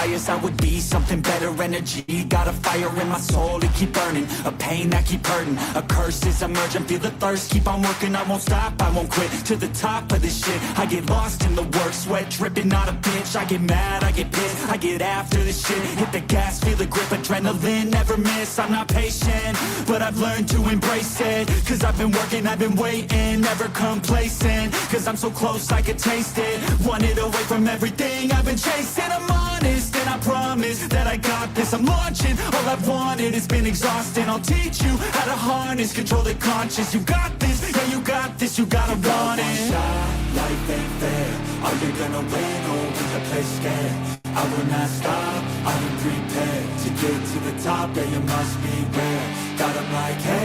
desires, I would be something better. Energy, got a fire in my soul to keep burning, a pain that keep hurting, a curse is emerging. Feel the thirst, keep on working, I won't stop, I won't quit. To the top of this shit, I get lost in the work, sweat dripping, not a bitch. I get mad, I get pissed, I get after this shit. Hit the gas, feel the grip, adrenaline, never miss. I'm not patient, but I've learned to embrace it. Cause I've been working, I've been waiting, never complacent. Cause I'm so close, I could taste it. Wanted away from everything I've been chasing. I'm honest, and I promise that I got this. I'm launching, all I've wanted has been exhausting. I'll teach you how to harness, control the conscious. You got this, yeah you got this, you gotta want it. Shot, life ain't fair. Are you gonna win or will you play scared? I will not stop, I am prepared. To get to the top, yeah you must beware. Got 'em like hey,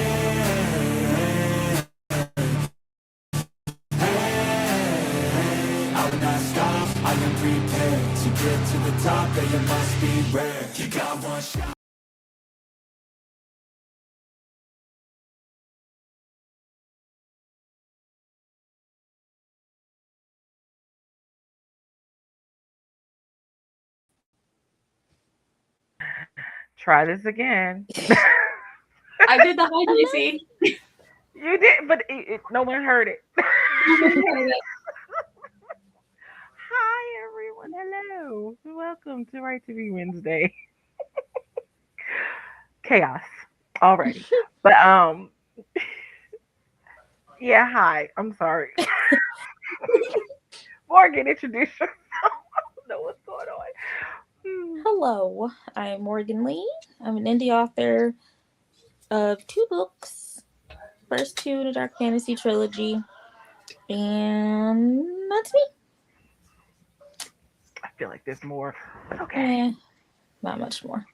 hey, I will not stop, I am prepared. To get to the top, yeah you must be rare. You got one shot. Try this again. I did the high, JC. You did, but no one heard it. Hi, everyone. Hello. Welcome to Right to Be Wednesday. Chaos already. But, yeah, hi. I'm sorry. Morgan, introduce yourself. I don't know what's going on. Hello, I'm Morgan Lee. I'm an indie author of 2 books. First 2 in a dark fantasy trilogy. And that's me. I feel like there's more. But okay. Not much more.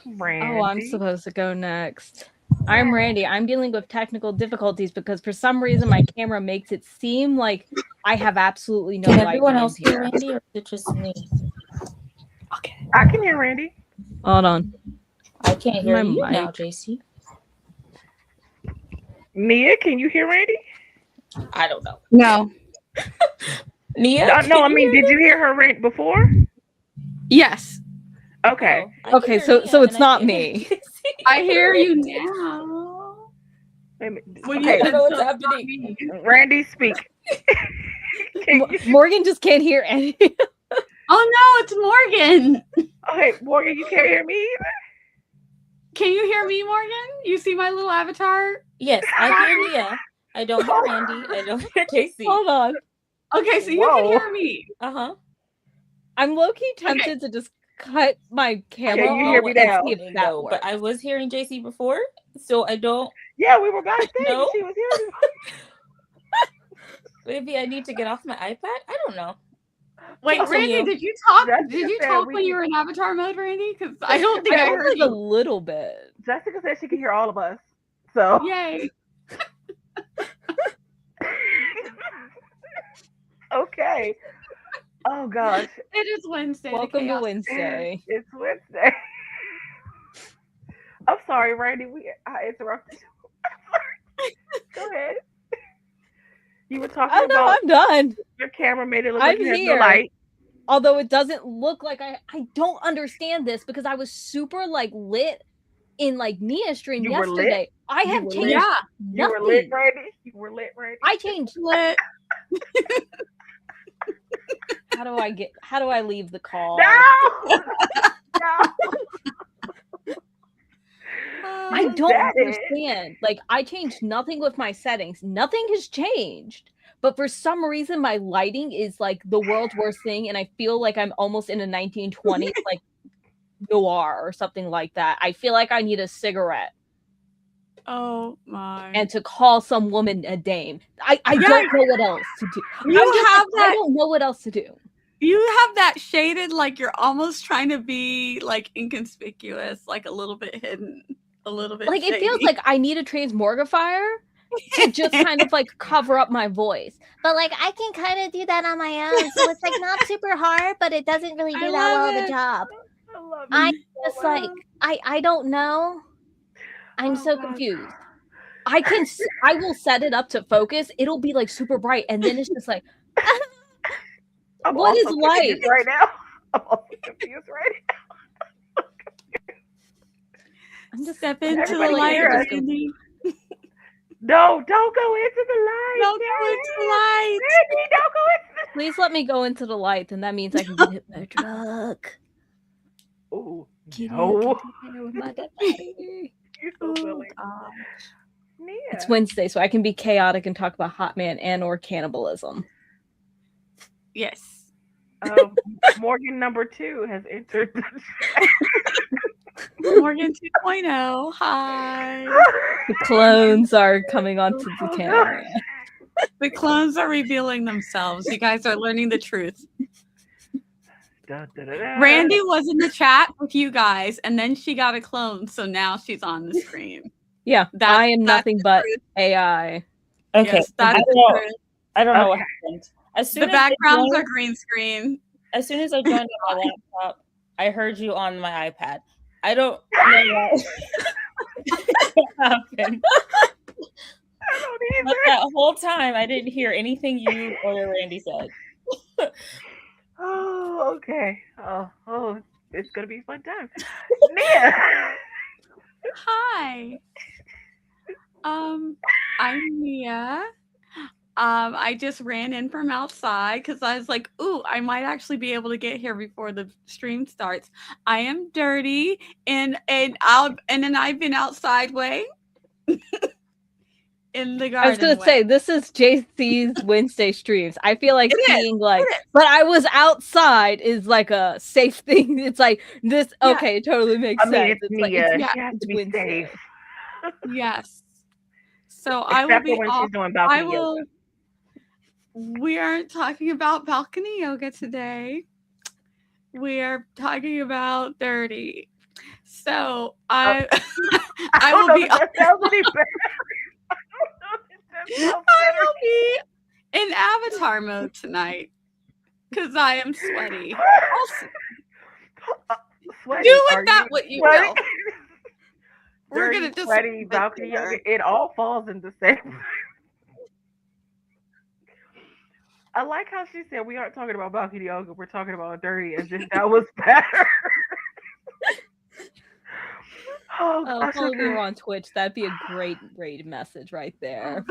Randy. Oh, I'm supposed to go next. I'm Randi. I'm dealing with technical difficulties because for some reason my camera makes it seem like I have absolutely no Can light. everyone else hear Randi, or is it just me? Okay. I can hear Randi. Hold on. I can't hear My you mic. now, JC. Nia, can you hear Randi? I don't know. No. Nia? No, I mean, did you hear her rant before? Yes. Okay. Oh, Okay, so it's not me. I hear you now. When I don't know what's happening. Randy, speak. Morgan just can't hear any. Oh no, it's Morgan. Okay, Morgan, you can't hear me either? Can you hear me, Morgan? You see my little avatar? Yes, I hear Nia. I don't hear Randi. I don't hear JC. Hold on. Okay, so you can hear me. Uh-huh. I'm low-key tempted to just cut my camera. Can you hear me now? No, but I was hearing JC before, so I don't. Yeah, we were backstage. No? She was hearing Maybe I need to get off my iPad? I don't know. Wait, Also Randy, you. did you talk? Jessica Did you said talk we when can- you were in avatar mode, Randy? Because I don't think I heard like a you. little bit. Jessica said she could hear all of us. So Yay! okay. Oh gosh. It is Wednesday. Welcome to Wednesday. It's Wednesday. I'm sorry, Randy. I interrupted you. Go ahead. You were talking Oh no, about I'm done. your camera made it look I'm like you had no here. light. Although it doesn't look like I don't understand this because I was super like lit in like Nia's stream You were lit? yesterday. I You have were changed lit? Yeah. You were lit, Randy. You were lit, Randy. I changed. Lit. How do I leave the call? No. No. I don't understand. Like I changed nothing with my settings. Nothing has changed. But for some reason my lighting is like the world's worst thing and I feel like I'm almost in a 1920s like noir or something like that. I feel like I need a cigarette. Oh my! And to call some woman a dame. I don't know what else to do. I don't know what else to do. You have that shaded like you're almost trying to be like inconspicuous, like a little bit hidden, a little bit. Like shady. it feels like I need a transmogrifier to just kind of like cover up my voice. But like I can kind of do that on my own. So it's like not super hard, but it doesn't really do that well of a job. I love it. I'm just like I don't know. I'm so confused. I will set it up to focus. It'll be like super bright, and then it's just like I'm What is also light? confused right now. I'm also confused right now. I'm just Step into the Everybody light, hear us. Randy. No, don't go into the light. Don't go into the light. Randy, don't go into the Please let me go into the light, and that means I can get hit by a truck. Oh, Kitty, no. I can take care of my dead body. You're so Oh, silly. gosh. Nia. It's Wednesday, so I can be chaotic and talk about Hot Man and or cannibalism. Yes. Morgan number 2 has entered the Morgan 2.0. Hi. The clones are coming onto the Oh, camera. The clones are revealing themselves. You guys are learning the truth. Da, da, da, da. Randi was in the chat with you guys, and then she got a clone, so now she's on the screen. Yeah, That's- I am that's nothing the but truth. AI. Okay, Yes, that's I the don't know. truth. I don't know what Okay. happened. As The soon backgrounds as are green screen. as soon as I joined on my laptop, I heard you on my iPad. I don't know what happened. I don't either. But that whole time, I didn't hear anything you or Randy said. Oh, okay. Oh, it's gonna be a fun time. Nia. Hi. I'm Nia. I just ran in from outside because I was like, ooh, I might actually be able to get here before the stream starts. I am dirty and then I've been outside way in the garden. I was gonna say this is JC's Wednesday streams. I feel like being like, but I was outside is like a safe thing. It's like this. Yeah. Okay, it totally makes I mean, sense. it's like, Nia. yeah, She has to it's be Wednesday. safe. Yes. So I will Except be for when off. she's doing balcony I will. yoga. We aren't talking about balcony yoga today. We are talking about dirty. So I I will don't know be if that sounds any better. I don't know if that sounds I better. will be in avatar mode tonight because I am sweaty. Sweaty. Do Are with that you what you sweaty? will. We're Dirty, gonna just sweaty leave it balcony there. yoga. It all falls in the same. I like how she said we aren't talking about balcony yoga. We're talking about dirty, as if that was better. Oh, Oh, gosh, if only we okay. were on Twitch, that'd be a great message right there.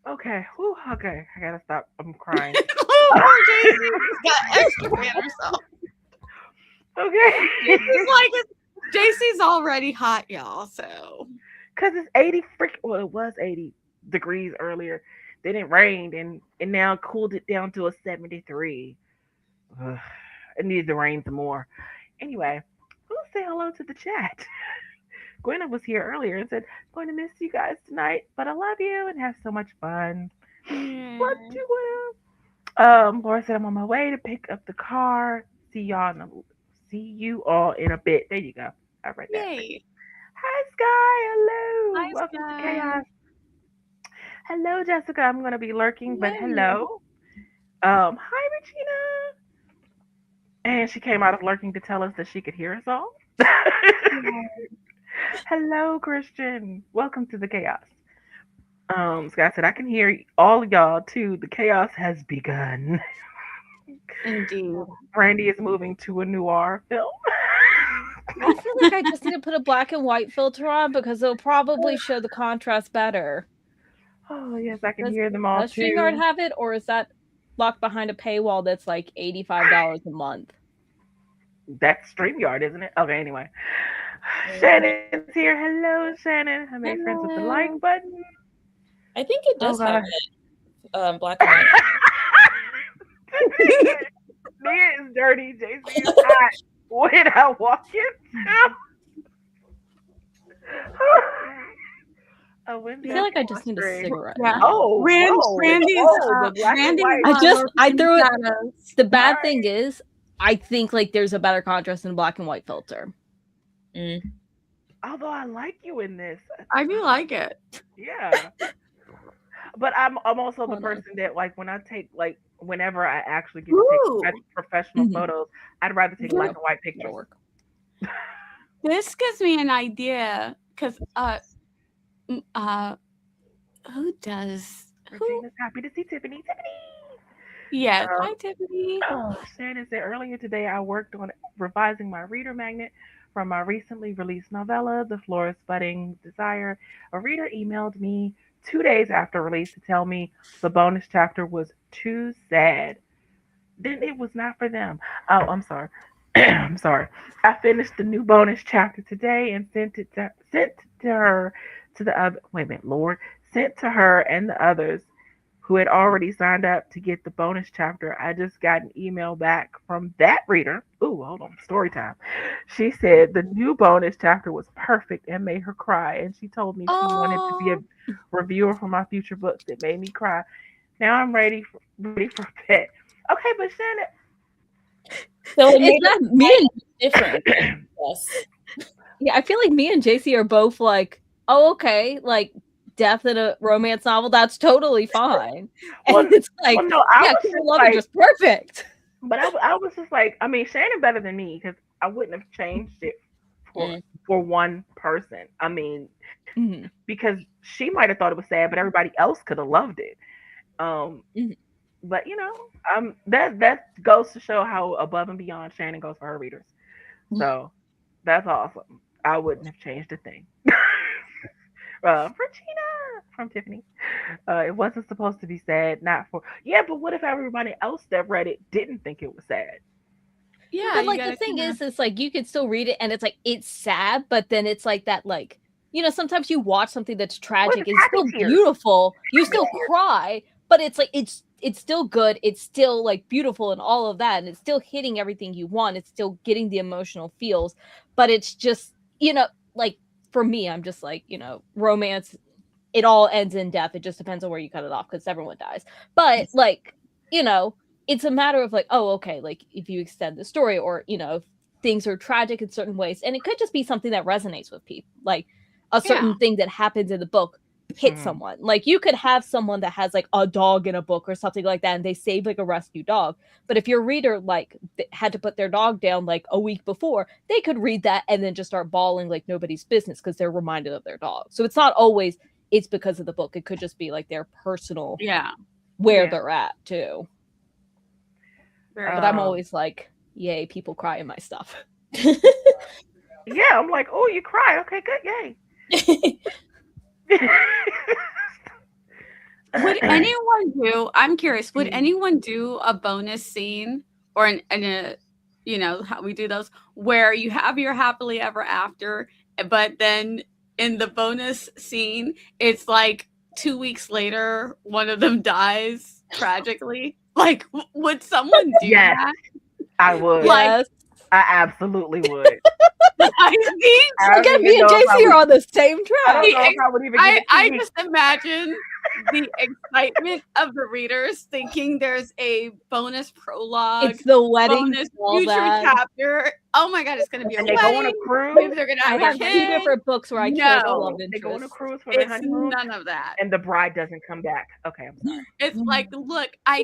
Okay. Whew, okay. I gotta stop. I'm crying. Poor Daisy got extra fan herself. Okay. It's like JC's already hot, y'all. So Because it's 80 well, it was 80 degrees earlier. Then it rained and now cooled it down to a 73. Ugh, it needs to rain some more. Anyway, we'll say hello to the chat. Gwynna was here earlier and said, going to miss you guys tonight, but I love you and have so much fun. Love you, Gwynna. Laura said, I'm on my way to pick up the car. See you all in a bit. There you go. I read that. yay. Hi, Sky. Hello. Hi, Welcome Sky. to Chaos. Hello, Jessica. I'm going to be lurking, but hello. Hi, Regina. And she came out of lurking to tell us that she could hear us all. Hello, Christian. Welcome to the chaos. Scott said, I can hear all of y'all too. The chaos has begun. Indeed. Randi is moving to a noir film. I feel like I just need to put a black and white filter on because it'll probably show the contrast better. Oh, yes, I can hear them all Does too. StreamYard have it, or is that locked behind a paywall that's like $85 a month? That's StreamYard, isn't it? Okay, anyway. Shannon's here. Hello, Shannon. I made friends with the like button. I think it does have God. it. Black and white. Nia is dirty. JC is hot. When I walk in. I feel like I just need a cigarette. Yeah. Oh, Randy's the black and Randy's white. I threw it. shadows. The bad Alright. thing is, I think like there's a better contrast in a black and white filter. Although I like you in this. I do like it. Yeah. But I'm also the Hold on. person that like when I take like whenever I actually get to take professional Mhm. photos, I'd rather take black and white That'll pictures. work. This gives me an idea because who Regina's happy to see Tiffany. Tiffany! Yes. Um, Hi, Tiffany. Shannon said earlier today I worked on revising my reader magnet from my recently released novella, The Florist Budding Desire. A reader emailed me 2 days after release to tell me the bonus chapter was too sad. Then it was not for them. Oh, I'm sorry. I'm sorry. I finished the new bonus chapter today and sent to her to the other. Wait a minute, Lord, sent to her and the others who had already signed up to get the bonus chapter. I just got an email back from that reader. Ooh, hold on, story time. She said the new bonus chapter was perfect and made her cry, and she told me she wanted to be a reviewer for my future books. It made me cry. Now I'm ready for bed. Okay, but Shannon, So it Is made that it me and different. Yes. yeah, I feel like me and JC are both like, oh, okay, like death in a romance novel, that's totally fine. And well, it's like, well, no, I yeah, was Kill just Love like, is just perfect. but I was just like, I mean, Shannon better than me because I wouldn't have changed it for one person. I mean, Mhm. because she might have thought it was sad, but everybody else could have loved it. Um, Mhm. but that goes to show how above and beyond Shannon goes for her readers. So that's awesome. I wouldn't have changed a thing. Regina from Tiffany. It wasn't supposed to be sad, not for yeah, but what if everybody else that read it didn't think it was sad? Yeah, But you like the gotta thing kinda... is, it's like you could still read it and it's like it's sad, but then it's like that, like, you know, sometimes you watch something that's tragic, Well, it's happy still tears. beautiful, you Happy still tears. cry, but it's like it's still good, it's still like beautiful and all of that, and it's still hitting everything you want, it's still getting the emotional feels, but it's just, you know, like for me, I'm just like, you know, romance, it all ends in death. It just depends on where you cut it off because everyone dies. But like, you know, it's a matter of like, oh, okay, like if you extend the story or, you know, if things are tragic in certain ways. And it could just be something that resonates with people. Like a certain thing that happens in the book hit someone. Like you could have someone that has like a dog in a book or something like that and they save like a rescue dog. But if your reader like had to put their dog down like a week before, they could read that and then just start bawling like nobody's business because they're reminded of their dog. So it's not always it's because of the book. It could just be like their personal where they're at too. But I'm always like, yay, people cry in my stuff. Yeah, I'm like, oh, you cry. Okay, good, yay. Would anyone do? I'm curious. Would anyone do a bonus scene or in a, you know, how we do those where you have your happily ever after, but then in the bonus scene, it's like 2 weeks later, one of them dies tragically. Like, would someone do that? I would. Yes. I absolutely would. Again, me and JC are on the same track. I don't know if I would even give it 2 I weeks. just imagine the excitement of the readers thinking there's a bonus prologue. It's the wedding. Bonus future chapter. Oh my god, it's gonna be a And wedding. they go on a cruise. Maybe they're gonna have I have a 2 kid. different books where I killed a love interest. They go on a cruise for their honeymoon. None of that. And the bride doesn't come back. Okay, I'm sorry. It's like, look, I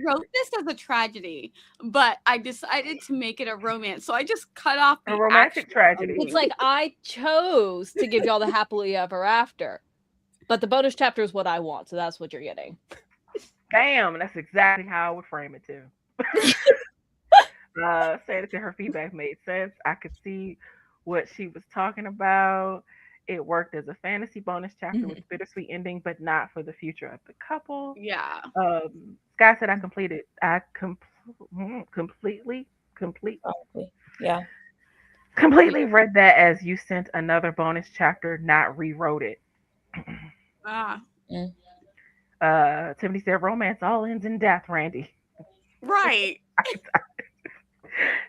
wrote this as a tragedy, but I decided to make it a romance. So I just cut off the A romantic tragedy. It's like I chose to give y'all the happily ever after, but the bonus chapter is what I want, so that's what you're getting. Damn, that's exactly how I would frame it too. Saying it to her feedback made sense. I could see what she was talking about. It worked as a fantasy bonus chapter with a bittersweet ending, but not for the future of the couple. Yeah. Sky said completely. Yeah. Completely read that as you sent another bonus chapter, not rewrote it. Tiffany said romance all ends in death, Randi. Right.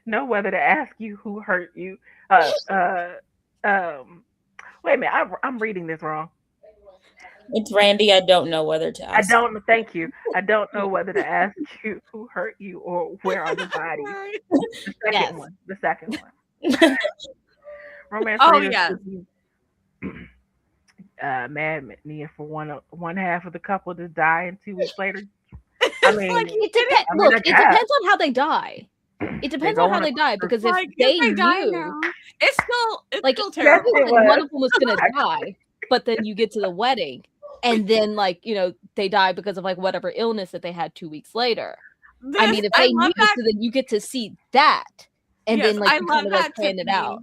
Know whether to ask you who hurt you. Wait a minute, I'm reading this wrong. It's Randi. I don't know whether to ask. Thank you. I don't know whether to ask you who hurt you or where are the bodies. The second one. Romance. Oh yeah. Mad Nia for one half of the couple to die and 2 weeks later. I mean, like, it depends. Look, it depends on how they die. It depends on how they die because if they knew, it's still like still terrible. one of them was gonna die, but then you get to the wedding and then like they die because of like whatever illness that they had 2 weeks later. This, I mean, if they knew, that. so then you get to see that, and Yes, then like I you love kind of like that, plan it Tiffany. out.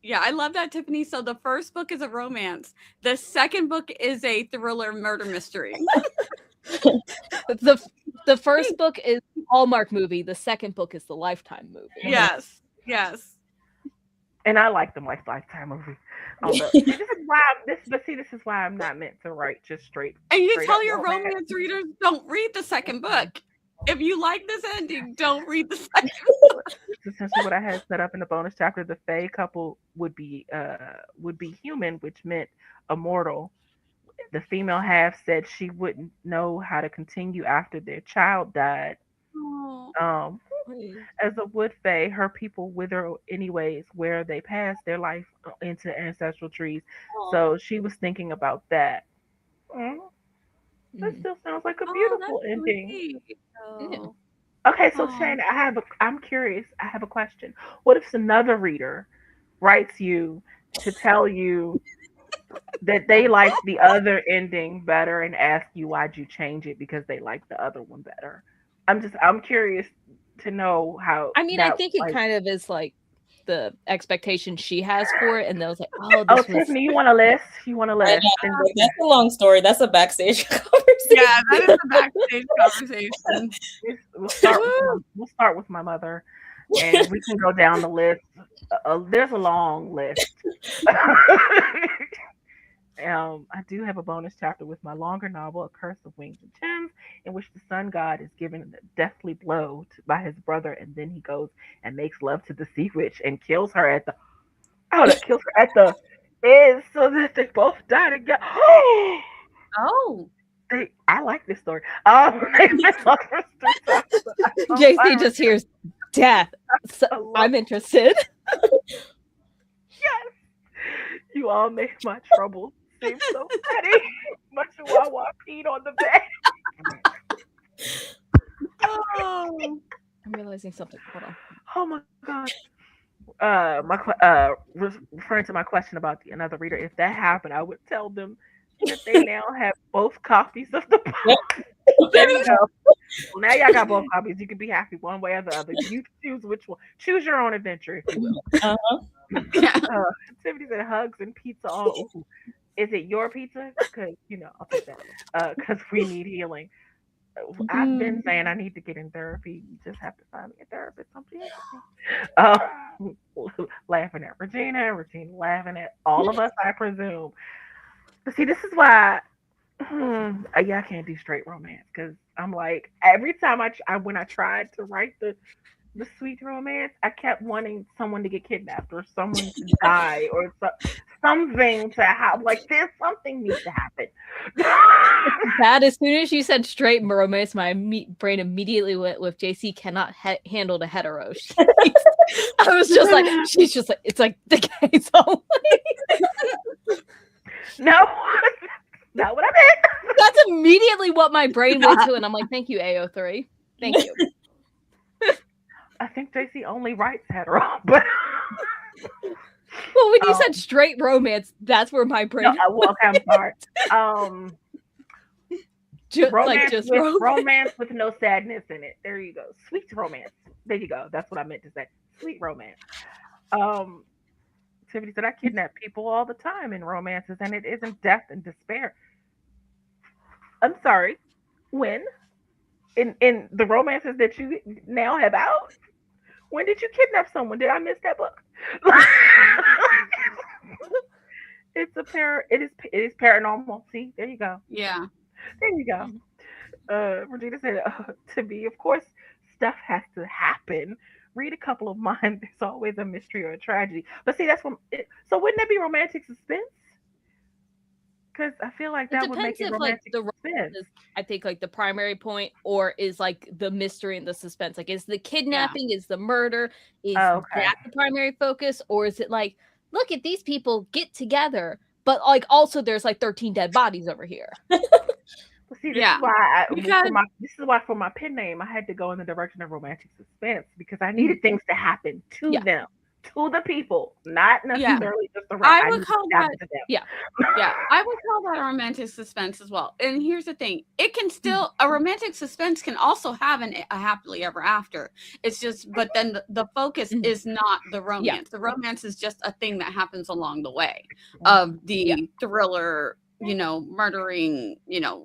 Yeah, I love that, Tiffany. So the first book is a romance. The second book is a thriller murder mystery. The first book is Hallmark movie. The second book is the Lifetime movie. Yes, yes. And I like them like Lifetime movie. See, this is why I'm not meant to write just straight. And you straight tell up your romance readers, don't read the second book. If you like this ending, don't read the second book. It's essentially what I had set up in the bonus chapter. The Fae couple would be human, which meant immortal. The female half said she wouldn't know how to continue after their child died. Oh. As a wood fae, her people wither anyways where they pass their life into ancestral trees. So she was thinking about that. That still sounds like a beautiful ending. Oh. Okay, so Shane, I'm curious. I have a question. What if another reader writes you to tell you that they like the other ending better and ask you why'd you change it because they like the other one better? I'm curious to know how. I mean, I think it kind of is like the expectation she has for it, and those like, oh, this was... Tiffany, you want a list? That's a long story. That's a backstage conversation. Yeah, that is a backstage conversation. We'll start with my mother, and we can go down the list. There's a long list. I do have a bonus chapter with my longer novel, A Curse of Wings and Gems, in which the sun god is given a deathly blow by his brother, and then he goes and makes love to the sea witch and kills her at the edge so that they both die together. Oh. I like this story. JC just hears death. So I'm interested. Yes. You all make my trouble seem so petty. My chihuahua peed on the bed. Oh. I'm realizing something. Hold on. Oh my god. Referring to my question about another reader, if that happened, I would tell them that they now have both copies of the book. There you go. Well, now y'all got both copies. You can be happy one way or the other. You choose which one. Choose your own adventure, if you will. Tiffany said hugs and pizza all. Ooh. Is it your pizza? Because I'll take that. Because we need healing. I've been saying I need to get in therapy. You just have to find me a therapist. Laughing at Regina laughing at all of us, I presume. But see, this is why I can't do straight romance, because I'm like, every time when I tried to write the sweet romance, I kept wanting someone to get kidnapped or someone to die or something to happen. Like, there's something needs to happen. That as soon as you said straight romance, my brain immediately went with JC cannot handle the hetero. I was just like, she's just like, it's like the gays only. No, not what I meant. That's immediately what my brain went to, and I'm like, thank you, AO3. Thank you. I think JC only writes hetero, but well, when you said straight romance, that's where my brain. I'm sorry. Romance with no sadness in it. There you go. Sweet romance. There you go. That's what I meant to say. Sweet romance. Tiffany said, I kidnap people all the time in romances, and it isn't death and despair. I'm sorry. When? In the romances that you now have out? When did you kidnap someone? Did I miss that book? It is paranormal. See, there you go. Yeah. There you go. Regina said, to me, of course, stuff has to happen. Read a couple of mine. There's always a mystery or a tragedy. But see, that's so wouldn't that be romantic suspense? Because I feel like that would make it romantic suspense. I think like the primary point, or is like the mystery and the suspense. Like, is the kidnapping, is the murder, is that the primary focus, or is it like, look at these people get together, but like also there's like 13 dead bodies over here. See, this is why for my pen name I had to go in the direction of romantic suspense, because I needed things to happen to them. to the people, not Yeah. necessarily just around. I I would need call to happen that to them. Yeah. Yeah, I would call that a romantic suspense as well. And here's the thing: it can still a romantic suspense can also have a happily ever after. It's just, but then the focus Mhm. is not the romance. Yeah. The romance is just a thing that happens along the way of the Yeah. thriller, murdering,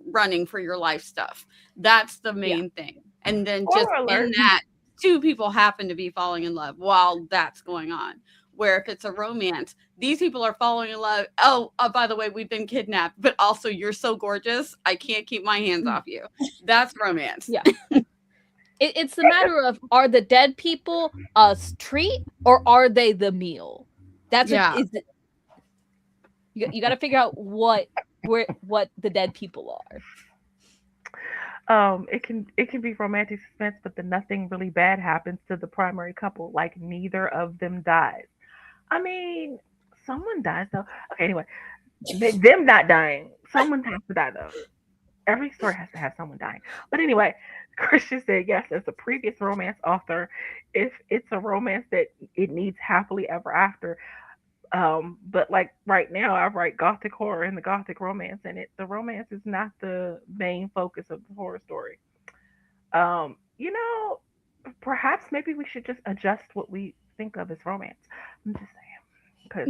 running for your life stuff. That's the main thing. And then just Spoiler in alert. that, two people happen to be falling in love while that's going on. Where if it's a romance, these people are falling in love. Oh, by the way, we've been kidnapped, but also you're so gorgeous, I can't keep my hands off you. That's romance. Yeah. It's the matter of, are the dead people a treat or are they the meal? That's Yeah. what is it. You got to figure out what the dead people are. It can be romantic suspense, but then nothing really bad happens to the primary couple. Like neither of them dies. I mean, someone dies though. Okay, anyway, them not dying. Someone has to die though. Every story has to have someone dying. But anyway, Christian said yes, as a previous romance author, if it's a romance that it needs happily ever after. But like right now, I write gothic horror and the gothic romance, and the romance is not the main focus of the horror story. Um, you know, perhaps maybe we should just adjust what we think of as romance. I'm just saying, because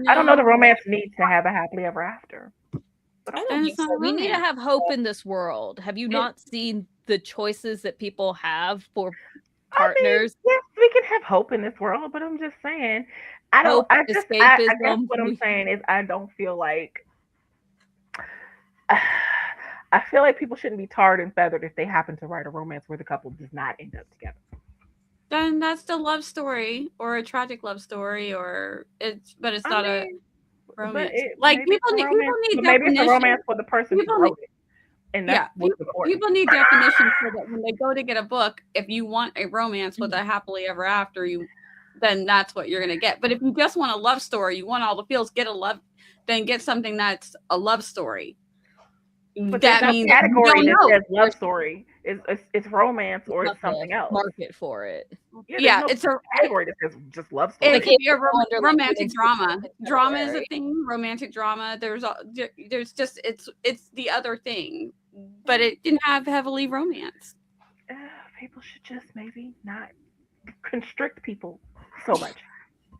I don't know, the romance needs to have a happily ever after. But I Then don't it's think not so. We need to romance. have hope in this world. Have you not seen the choices that people have for I mean, partners? yes, we can have hope in this world, but I'm just saying, I don't. Hope, I guess escapism. what I'm saying is I don't feel like. I feel like people shouldn't be tarred and feathered if they happen to write a romance where the couple does not end up together. Then that's the love story or a tragic love story, but it's I not a mean, but romance. it Like maybe it's a people romance, need but maybe it's a definition. romance for the person who People wrote it, and Yeah, that's what's important. people need definition so that when they go to get a book, if you want a romance with a happily ever after, then that's what you're gonna get. But if you just want a love story, you want all the feels, then get something that's a love story. But there's That no means you category don't that know. says love story. It's romance or it's Not the something else. market for it. Yeah, Yeah, there's it's no a category that says just love it story. Like could be a if it's under, like, romantic women's drama. it's Drama is a literary. thing. Romantic drama. There's just it's the other thing, but it didn't have heavily romance. People should just maybe not constrict people so much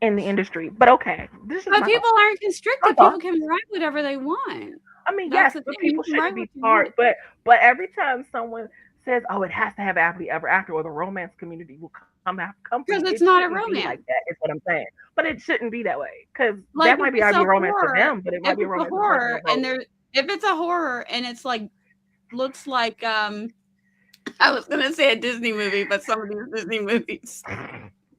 in the industry. But okay, this is But my people thought. aren't constricted. My People thought. can write whatever they want. I mean, That's yes, the but thing. You people can shouldn't write be what you tarred. want. But every time someone says, "Oh, it has to have happily ever after," or the romance community will come for you, Because it's it not a shouldn't be like romance. that. Is what I'm saying. But it shouldn't be that way because Like that might be a romance for them, but it might if be a it's a romance for the person horror, who wrote and if it's a horror and it's like looks like I was gonna say a Disney movie, but some of these Disney movies.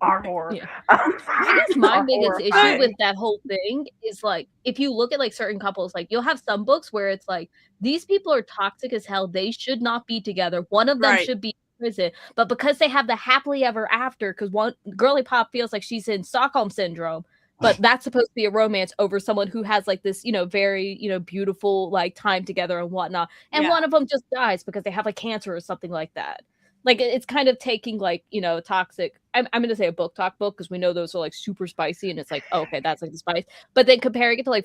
our horror. Yeah. I guess my Are biggest issue horrifying. with that whole thing is, like, if you look at, like, certain couples, like, you'll have some books where it's like, these people are toxic as hell, they should not be together, one of them Right. should be in prison, but because they have the happily ever after, because one girly pop feels like she's in Stockholm syndrome, but that's supposed to be a romance over someone who has, like, this, very, beautiful, like, time together and whatnot, and Yeah. one of them just dies because they have, like, cancer or something like that. Like, it's kind of taking, like, toxic. I'm going to say a book talk book because we know those are, like, super spicy, and it's like, oh, okay, that's, like, the spice. But then comparing it to, like,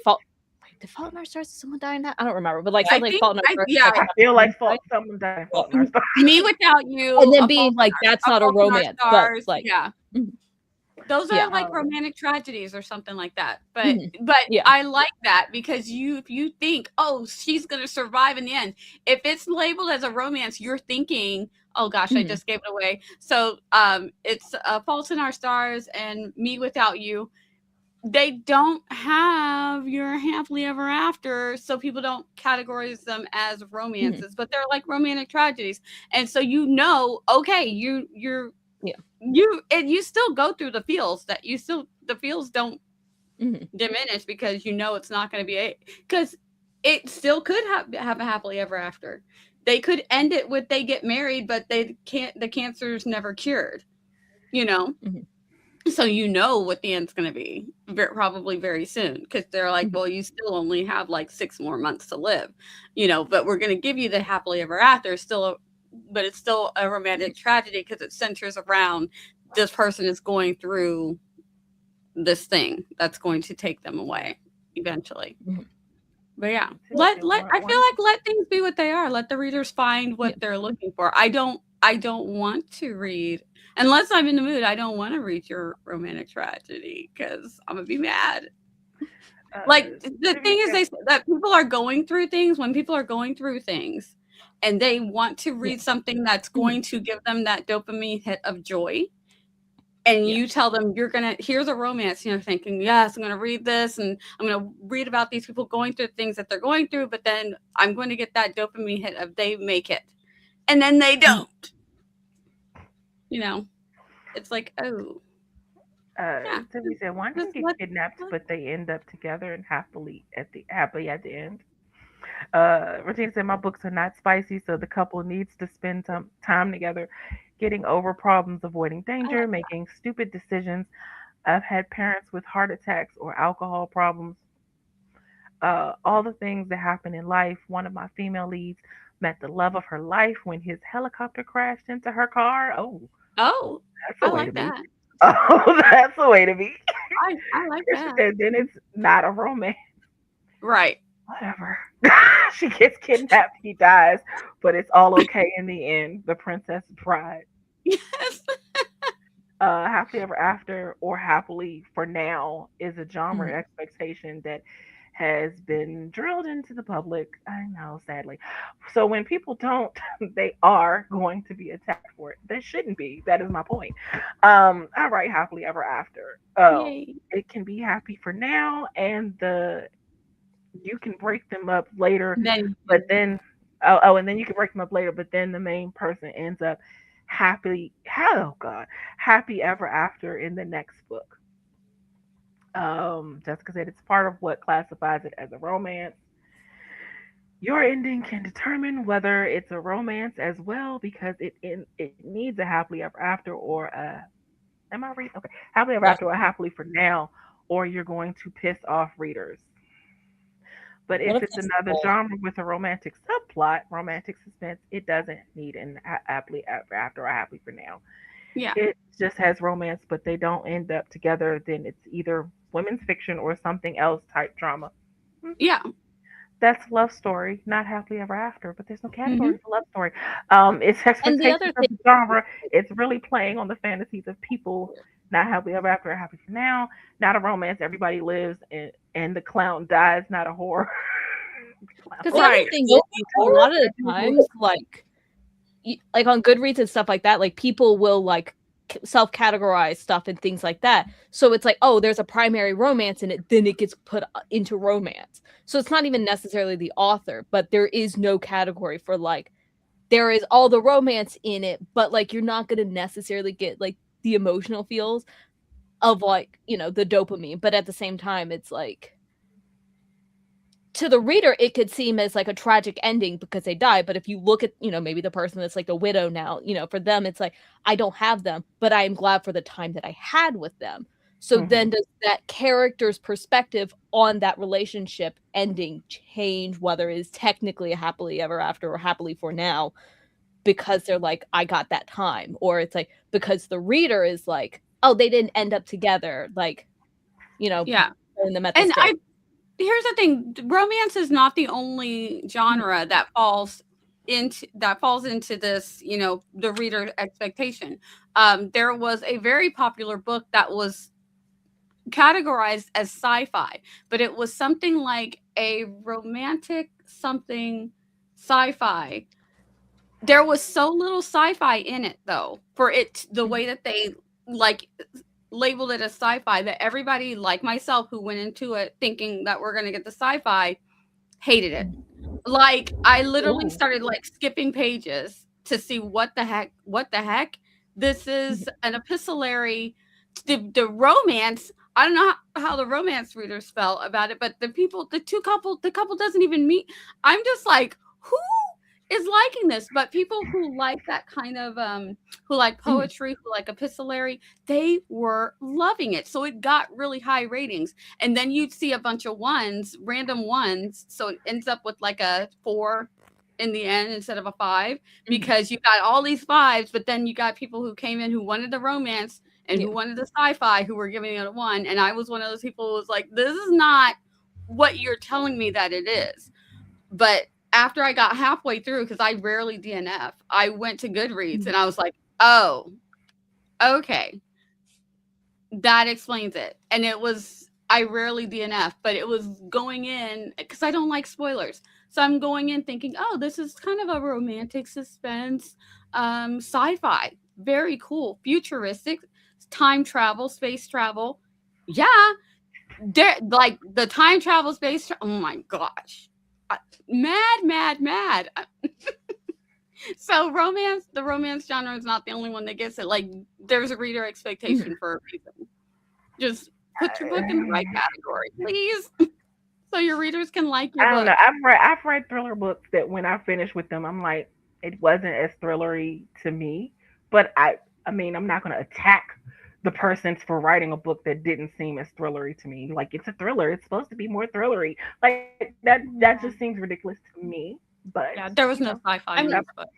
did Fault in Our Stars, did someone die in that? I don't remember. But, like, something like Fault in Our Stars. yeah. I feel like someone died. Fault in Our Stars. Me Without You, And then A being Fault like, in that's Our- not a Fault in Our romance, but, Stars, like, yeah. Those are Yeah. like romantic tragedies or something like that. But Mhm. but Yeah. I like that because if you think, oh, she's gonna survive in the end. If it's labeled as a romance, you're thinking, oh gosh, I Mhm. just gave it away. So it's Fault in Our Stars and Me Without You. They don't have your happily ever after, so people don't categorize them as romances, but they're like romantic tragedies. And so okay, you're Yeah. you still go through the feels the feels don't Mhm. diminish because it's not going to be because it still could have a happily ever after. They could end it with they get married, but the cancer's never cured, Mhm. so what the end's going to be probably very soon because they're like, well, you still only have like 6 more months to live, but we're going to give you the happily ever after but it's still a romantic tragedy because it centers around this person is going through this thing that's going to take them away eventually. Mhm. But yeah, Seriously, I feel like let things be what they are. Let the readers find what they're looking for. I don't want to read unless I'm in the mood. I don't want to read your romantic tragedy because I'm gonna be mad. Like the thing is, that people are going through things. When people are going through things, and they want to read something that's going to give them that dopamine hit of joy, and you tell them here's a romance, and you're thinking, yes, I'm going to read this, and I'm going to read about these people going through things that they're going through, but then I'm going to get that dopamine hit of they make it, and then they don't. You know, it's like, oh. Tiffany said, one can get kidnapped, but they end up together and happily at the end. Regina said, my books are not spicy, so the couple needs to spend some time together, getting over problems, avoiding danger, making stupid decisions. I've had parents with heart attacks or alcohol problems. All the things that happen in life. One of my female leads met the love of her life when his helicopter crashed into her car. Oh, that's I a way like to be. that. Oh, that's a way to be. I like that. And then it's not a romance. Right. Whatever. She gets kidnapped, he dies, but it's all okay in the end. The Princess Bride. Yes. Happily Ever After or Happily for Now is a genre expectation that has been drilled into the public. I know, sadly. So when people don't, they are going to be attacked for it. They shouldn't be. That is my point. I write Happily Ever After. It can be happy for now, and you can break them up later, and then you can break them up later, but then the main person ends up happy ever after in the next book. Jessica said it's part of what classifies it as a romance. Your ending can determine whether it's a romance as well, because it needs a happily ever after or a am I reading? Okay, happily ever after or happily for now, or you're going to piss off readers. But if it's another genre with a romantic subplot, romantic suspense, it doesn't need an happily ever after or happily for now. Yeah. It just has romance, but they don't end up together. Then it's either women's fiction or something else type drama. Yeah. That's love story, not happily ever after. But there's no category for love story. It's expectations of the genre. It's really playing on the fantasies of people. Not happily ever after or happy for now. Not a romance. Everybody lives and the clown dies. Not a horror. Because the other thing is, a lot of the times, like on Goodreads and stuff like that, like people will like self-categorize stuff and things like that. So it's like, oh, there's a primary romance in it, then it gets put into romance. So it's not even necessarily the author, but there is no category for like, there is all the romance in it, but like you're not going to necessarily get like the emotional feels of like, you know, the dopamine. But at the same time, it's like, to the reader, it could seem as like a tragic ending because they die. But if you look at, you know, maybe the person that's like the widow now, you know, for them, it's like, I don't have them, but I am glad for the time that I had with them. So then does that character's perspective on that relationship ending change, whether it is technically a happily ever after or happily for now, because they're like, I got that time, or it's like, because the reader is like, oh, they didn't end up together. Like, you know, in the method. Here's the thing, romance is not the only genre that falls into this, you know, the reader expectation. There was a very popular book that was categorized as sci-fi, but it was something like a romantic something sci-fi. There was so little sci-fi in it though, for it the way that they like labeled it as sci-fi, that everybody like myself who went into it thinking that we're going to get the sci-fi hated it. Like I literally started like skipping pages to see what the heck this is. An epistolary, the romance. I don't know how the romance readers felt about it, but the couple doesn't even meet. I'm just like, who is liking this? But people who like that kind of who like poetry, who like epistolary, they were loving it. So it got really high ratings. And then you'd see a bunch of random ones, so it ends up with like a 4 in the end instead of a 5, because you got all these 5s, but then you got people who came in who wanted the romance and who wanted the sci-fi, who were giving it a 1. And I was one of those people who was like, this is not what you're telling me that it is. But after I got halfway through, because I rarely DNF, I went to Goodreads and I was like, oh, okay. That explains it. And it was, I rarely DNF, but it was going in, because I don't like spoilers. So I'm going in thinking, oh, this is kind of a romantic suspense, sci-fi. Very cool. Futuristic, time travel, space travel. Yeah. Like the time travel, space oh my gosh. Mad. So the romance genre is not the only one that gets it. Like, there's a reader expectation for a reason. Just put your book in the right category, please, so your readers can like your book. I don't know. I've read thriller books that when I finish with them, I'm like, it wasn't as thrillery to me. But I mean, I'm not going to attack the persons for writing a book that didn't seem as thrillery to me. Like, it's a thriller. It's supposed to be more thrillery. Like, that just seems ridiculous to me. But yeah, there was no sci-fi in this book.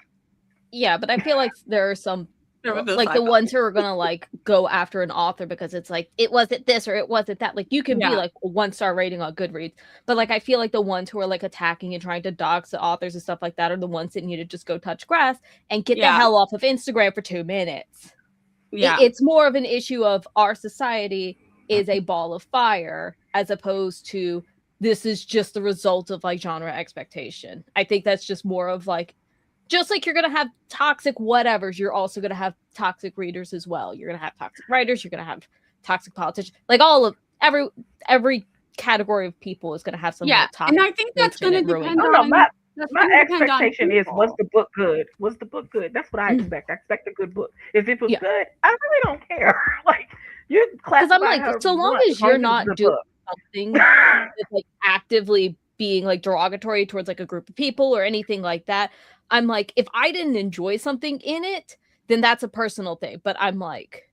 Yeah, but I feel like there are some like the ones who are gonna like go after an author because it's like it wasn't this or it wasn't that. Like, you can be like a 1-star rating on Goodreads, but like I feel like the ones who are like attacking and trying to dox the authors and stuff like that are the ones that need to just go touch grass and get the hell off of Instagram for 2 minutes. Yeah, it's more of an issue of our society is a ball of fire as opposed to this is just the result of like genre expectation. I think that's just more of like, just like you're going to have toxic whatevers, you're also going to have toxic readers as well. You're going to have toxic writers. You're going to have toxic politicians. Like all of every category of people is going to have some toxic. And I think that's going to depend on. My expectation is, was the book good? Was the book good? That's what I expect. I expect a good book. If it was good, I really don't care. Like, you classify. Because I'm like, so long as you're not doing something that's like actively being like derogatory towards like a group of people or anything like that, I'm like, if I didn't enjoy something in it, then that's a personal thing. But I'm like,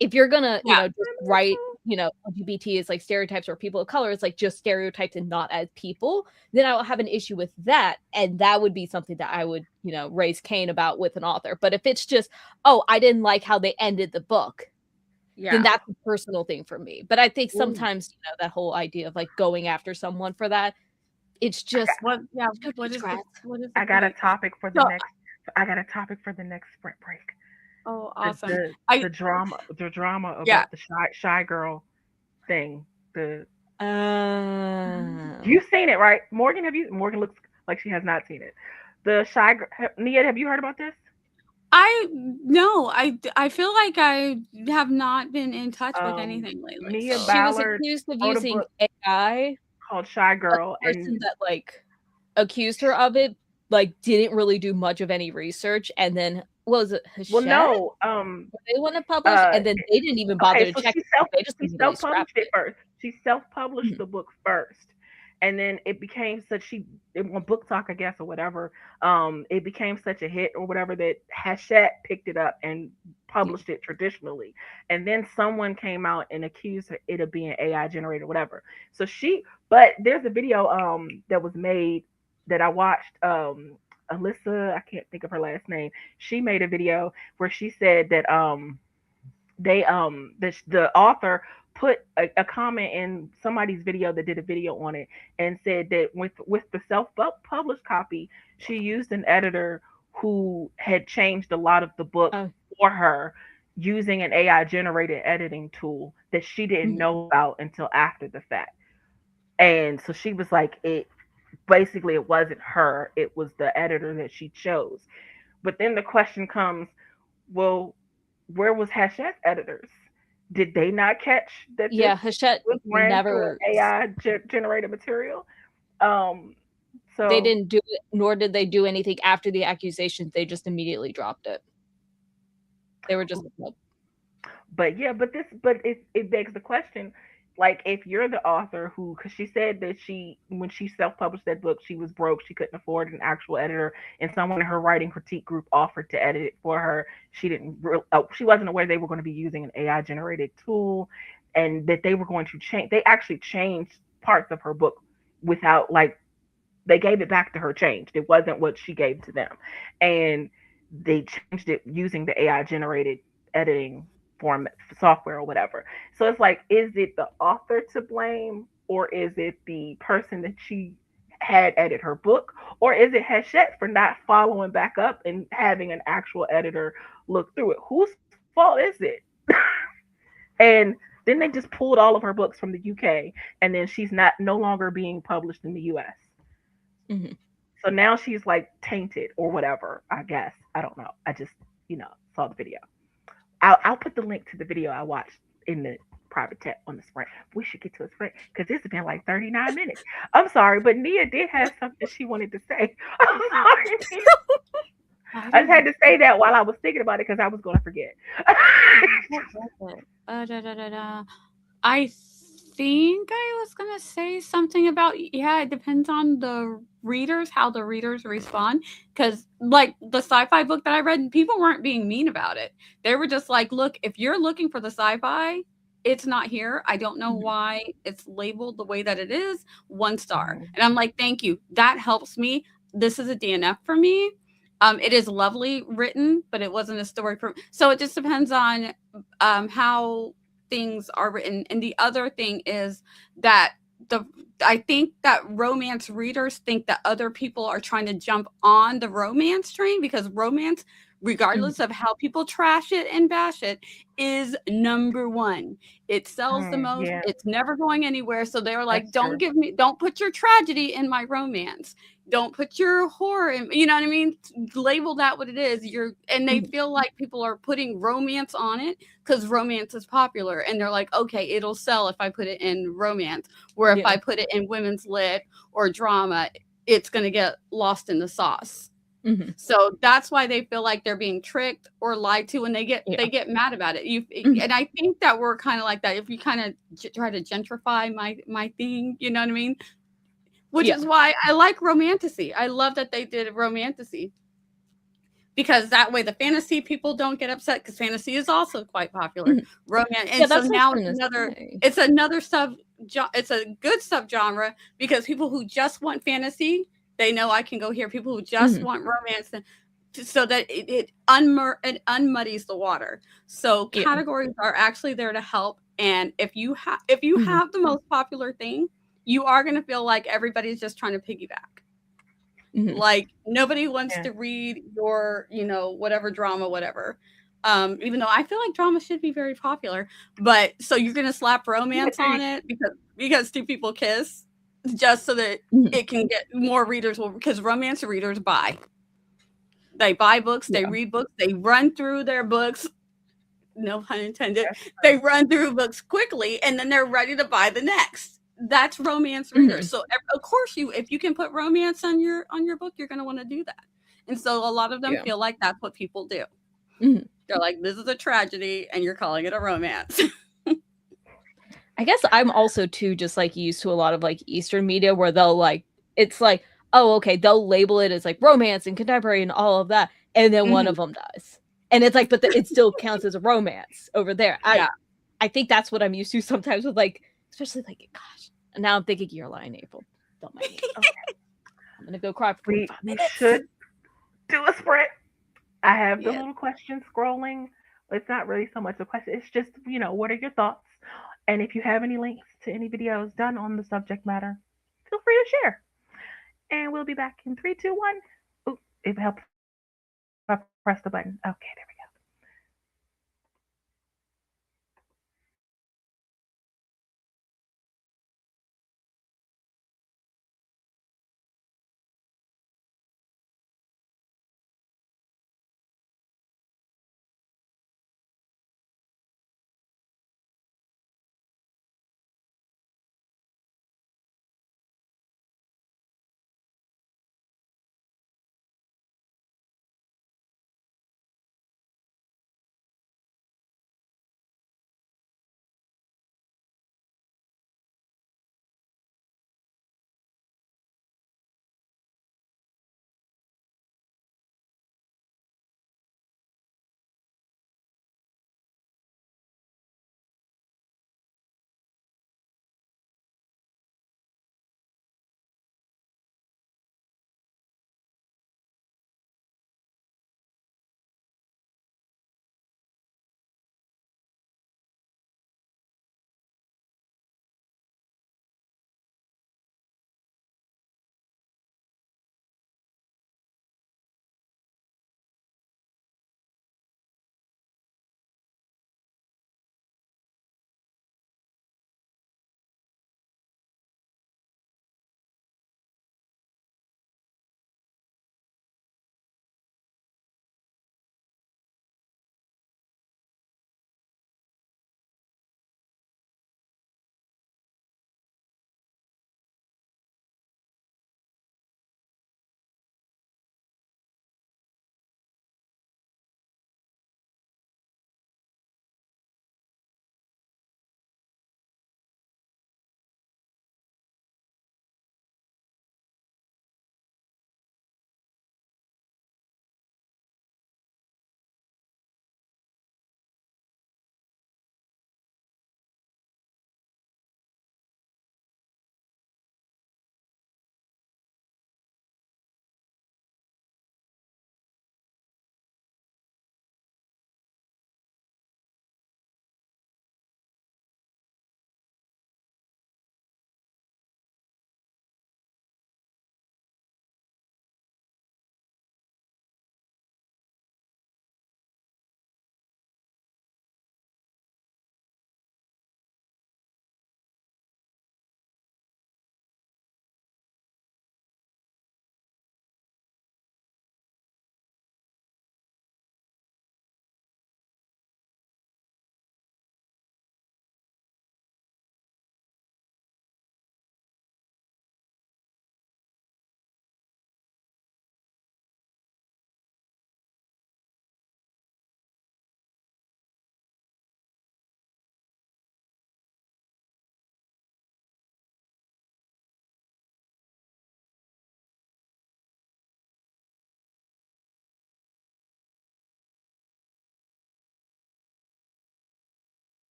if you're gonna, you know, just write, you know, LGBT is like stereotypes or people of color, it's like just stereotypes and not as people, then I will have an issue with that. And that would be something that I would, you know, raise Cain about with an author. But if it's just, oh, I didn't like how they ended the book, then that's a personal thing for me. But I think sometimes, you know, that whole idea of like going after someone for that, it's just what is I got a topic for the next. I got a topic for the next sprint break. Oh, awesome! The drama about the shy girl thing. You've seen it, right, Morgan? Morgan looks like she has not seen it. The shy girl. Nia, have you heard about this? No, I feel like I have not been in touch with anything lately. Nia she was accused of using AI called Shy Girl, and the person that like accused her of it like didn't really do much of any research, and then what was it? Hachette? Well, no, they want to publish, and then they didn't even bother to check. They just self-published it first. She self-published the book first, and then it became on Book Talk, I guess, or whatever. It became such a hit or whatever that Hachette picked it up and published it traditionally, and then someone came out and accused it of being AI generated, whatever. But there's a video that was made that I watched. Alyssa, I can't think of her last name. She made a video where she said that the author put a comment in somebody's video that did a video on it and said that with the self-published copy, she used an editor who had changed a lot of the book for her using an AI generated editing tool that she didn't know about until after the fact. And so she was like, it wasn't her, it was the editor that she chose. But then the question comes, well, where was Hachette's editors? Did they not catch that? Yeah, Hachette never AI generated material. So they didn't do it, nor did they do anything after the accusations. They just immediately dropped it. They were just but it begs the question, like, if you're the author because she said that when she self-published that book, she was broke, she couldn't afford an actual editor, and someone in her writing critique group offered to edit it for her. She wasn't aware they were going to be using an AI generated tool, and that they were going to change. They actually changed parts of her book without, like, they gave it back to her changed. It wasn't what she gave to them, and they changed it using the AI generated editing form software or whatever. So it's like, is it the author to blame, or is it the person that she had edit her book, or is it Hachette for not following back up and having an actual editor look through it? Whose fault is it? And then they just pulled all of her books from the UK, and then she's not no longer being published in the US. Mm-hmm. So now she's like tainted or whatever, I guess. I don't know. I just, saw the video. I'll put the link to the video I watched in the private chat on the sprint. We should get to a sprint because this has been like 39 minutes. I'm sorry, but Nia did have something she wanted to say. I'm sorry, Nia. I just had to say that while I was thinking about it because I was going to forget. I think I was gonna say something about, it depends on the readers, how the readers respond. Because like the sci-fi book that I read, people weren't being mean about it. They were just like, look, if you're looking for the sci-fi, it's not here. I don't know why it's labeled the way that it is. 1 star. And I'm like, thank you. That helps me. This is a DNF for me. It is lovely written, but it wasn't a story for. So it just depends on how things are written. And the other thing is that I think that romance readers think that other people are trying to jump on the romance train, because romance, regardless of how people trash it and bash it, is number 1. It sells the most. Yeah. It's never going anywhere. So they were like, That's don't true. don't put your tragedy in my romance. Don't put your horror in, you know what I mean? Label that what it is. And they feel like people are putting romance on it because romance is popular. And they're like, okay, it'll sell if I put it in romance. Where if I put it in women's lit or drama, it's going to get lost in the sauce. Mm-hmm. So that's why they feel like they're being tricked or lied to, and they get mad about it. And I think that we're kind of like that. If you kind of try to gentrify my thing, you know what I mean? Which is why I like romantasy. I love that they did romantasy, because that way the fantasy people don't get upset, because fantasy is also quite popular. Romance, and so now it's another it's a good subgenre, because people who just want fantasy, they know I can go here. People who just want romance, so that it unmuddies the water. So categories are actually there to help. And if you have the most popular thing, you are going to feel like everybody's just trying to piggyback. Like nobody wants to read your, whatever drama, whatever. Even though I feel like drama should be very popular, but so you're going to slap romance on it because 2 people kiss, just so that it can get more readers. Because romance readers buy. They buy books, they read books, they run through their books. No pun intended. They run through books quickly, and then they're ready to buy the next. That's romance readers. So of course if you can put romance on your book, you're going to want to do that. And so a lot of them feel like that's what people do. They're like, this is a tragedy and you're calling it a romance. I guess I'm also too just like used to a lot of like Eastern media where they'll like, it's like, oh, okay, they'll label it as like romance and contemporary and all of that, and then one of them dies. And it's like, but it still counts as a romance over there. I think that's what I'm used to sometimes with like, especially like, gosh, and now I'm thinking you're lying, April. Don't mind me. Okay. I'm going to go cry for 45 minutes. We should do a sprint. I have the little question scrolling. It's not really so much a question. It's just, what are your thoughts? And if you have any links to any videos done on the subject matter, feel free to share. And we'll be back in 3, 2, 1. Ooh, it helps if I press the button. Okay, there we go.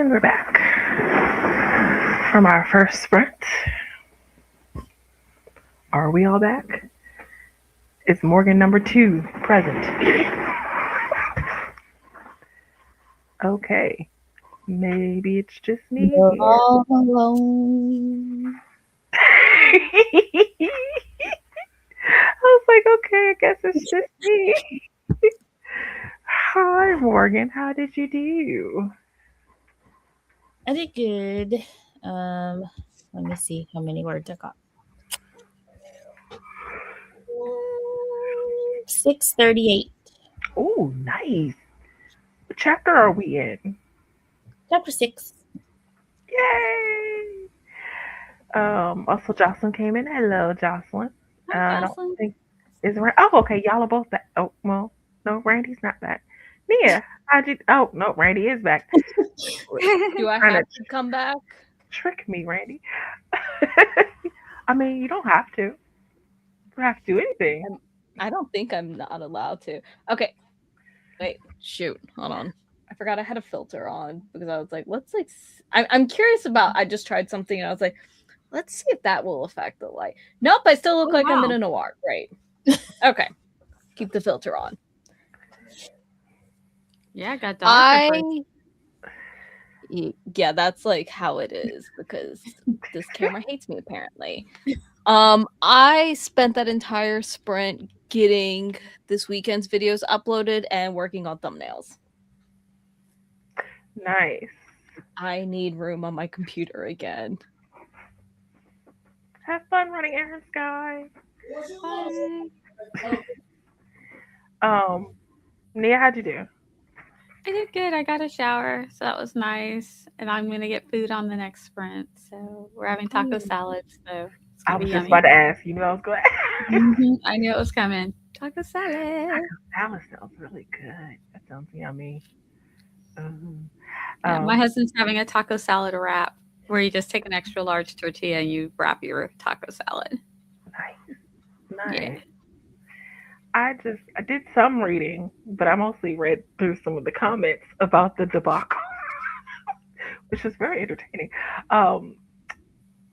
And we're back from our first sprint. Are we all back? Is Morgan number 2 present? Okay. Maybe it's just me. You're all alone. I was like, okay, I guess it's just me. Hi, Morgan. How did you do? I did good. Let me see how many words I got. 638. Oh, nice. What chapter are we in? Chapter 6. Yay! Also Jocelyn came in. Hello, Jocelyn. Hi, I don't Jocelyn. think is oh, okay, y'all are both back. Oh, well, no, Randy's not back. Nia, how'd you? Oh no, Randy is back. Do I Trying have to to come back? trick me, Randy. I mean, you don't have to. You don't have to do anything. I don't think I'm not allowed to. Okay. Wait, shoot. Hold on. I forgot I had a filter on because I was like, let's like, I'm curious about, I just tried something and I was like, let's see if that will affect the light. Nope, I still look like I'm in a noir. Great. Okay. Keep the filter on. Yeah, I got darker. Yeah, that's like how it is because this camera hates me apparently. I spent that entire sprint getting this weekend's videos uploaded and working on thumbnails. Nice. I need room on my computer again. Have fun running errands, guys. Nia, how'd you do? I did good. I got a shower, so that was nice. And I'm gonna get food on the next sprint. So we're having taco salad. So I was just about to ask. You knew I was going. I knew it was coming. Taco salad. Taco salad sounds really good. That sounds yummy. Yeah, my husband's having a taco salad wrap, where you just take an extra large tortilla and you wrap your taco salad. Nice. Yeah. I did some reading, but I mostly read through some of the comments about the debacle, which was very entertaining.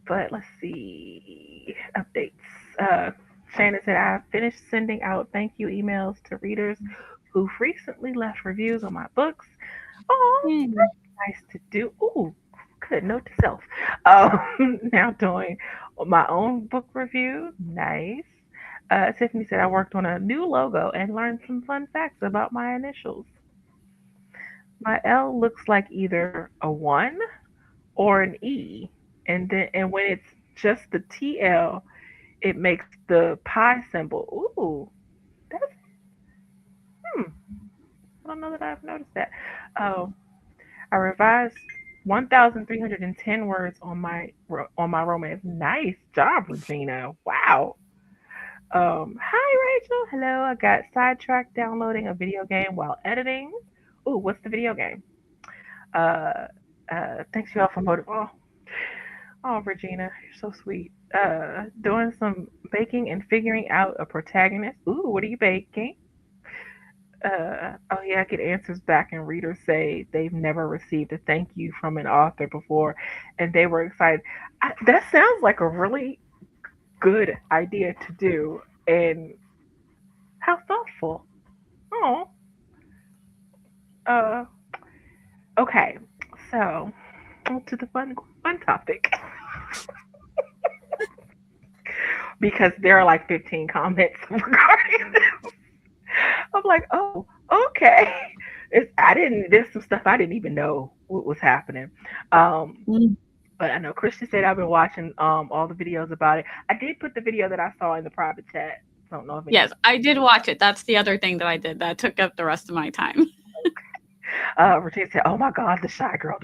But let's see. Updates. Shannon said, I finished sending out thank you emails to readers who've recently left reviews on my books. Oh, that's nice to do. Ooh, good. Note to self. Now doing my own book review. Nice. Tiffany said, I worked on a new logo and learned some fun facts about my initials. My L looks like either a 1 or an E. And when it's just the TL, it makes the pi symbol. Ooh, that's I don't know that I've noticed that. I revised 1,310 words on my romance. Nice job, Regina. Wow. Hi Rachel. Hello. I got sidetracked downloading a video game while editing. Ooh, what's the video game? Thanks you all for motivating. Oh, Regina, you're so sweet. Doing some baking and figuring out a protagonist. Ooh, what are you baking? Oh yeah, I get answers back and readers say they've never received a thank you from an author before and they were excited. That sounds like a really good idea to do and how thoughtful. Oh. Okay, so to the fun topic. Because there are like 15 comments regarding this. I'm like, oh, okay. There's some stuff I didn't even know what was happening. But I know Christian said I've been watching all the videos about it. I did put the video that I saw in the private chat. I don't know if Yes, I did watch it. That's the other thing that I did that took up the rest of my time. Regina said, "Oh my God, the shy girl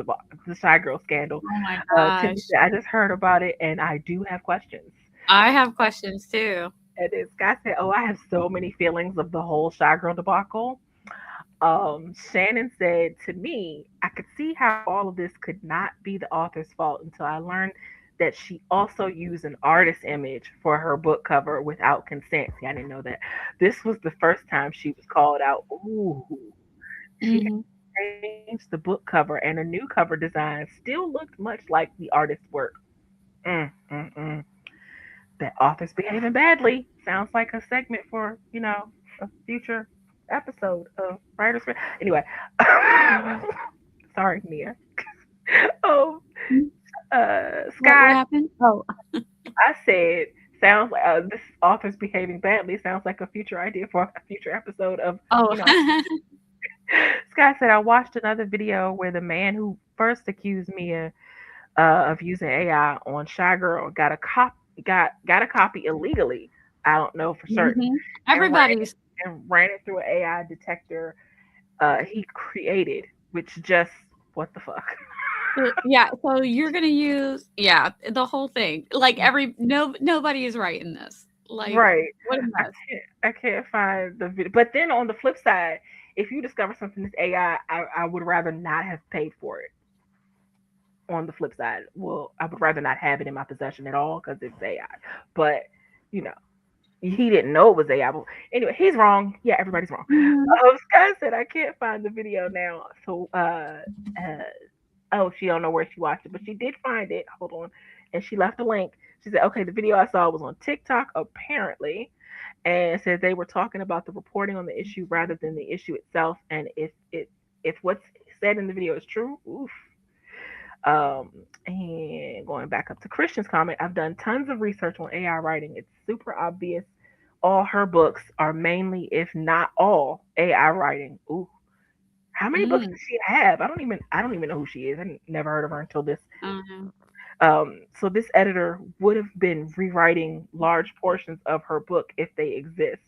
scandal." Oh my gosh! Said, I just heard about it, and I do have questions. I have questions too. And this guy said, "Oh, I have so many feelings of the whole shy girl debacle." Shannon said to me, I could see how all of this could not be the author's fault until I learned that she also used an artist image for her book cover without consent. See, I didn't know that. This was the first time she was called out. Ooh. She changed the book cover, and a new cover design still looked much like the artist's work. Mm, mm, mm. That author's behaving badly. Sounds like a segment for, a future episode of Writers. Anyway, sorry, Nia. Oh, What Sky, happened? Oh, I said, sounds like this author's behaving badly. Sounds like a future idea for a future episode of, oh. Sky said, I watched another video where the man who first accused Mia of using AI on Shy Girl got a copy illegally. I don't know for certain. Mhm. And ran, Everybody's and ran it through an AI detector he created, which just what the fuck. yeah. So you're gonna use the whole thing. Like nobody is right in this. Like Right. what a I mess. can't find the video. But then on the flip side, if you discover something that's AI, I would rather not have paid for it. On the flip side, well, I would rather not have it in my possession at all because it's AI. But you know, he didn't know it was AI. But anyway, he's wrong. Yeah, everybody's wrong. Mhm. Sky said I can't find the video now. So oh, she don't know where she watched it, but she did find it. Hold on, and she left a link. She said, okay, the video I saw was on TikTok apparently, and said they were talking about the reporting on the issue rather than the issue itself. And if what's said in the video is true, oof. And going back up to Christian's comment, I've done tons of research on AI writing. It's super obvious. All her books are mainly, if not all, AI writing. Ooh, how many books does she have? I don't even know who she is. I never heard of her until this. So this editor would have been rewriting large portions of her book if they exist.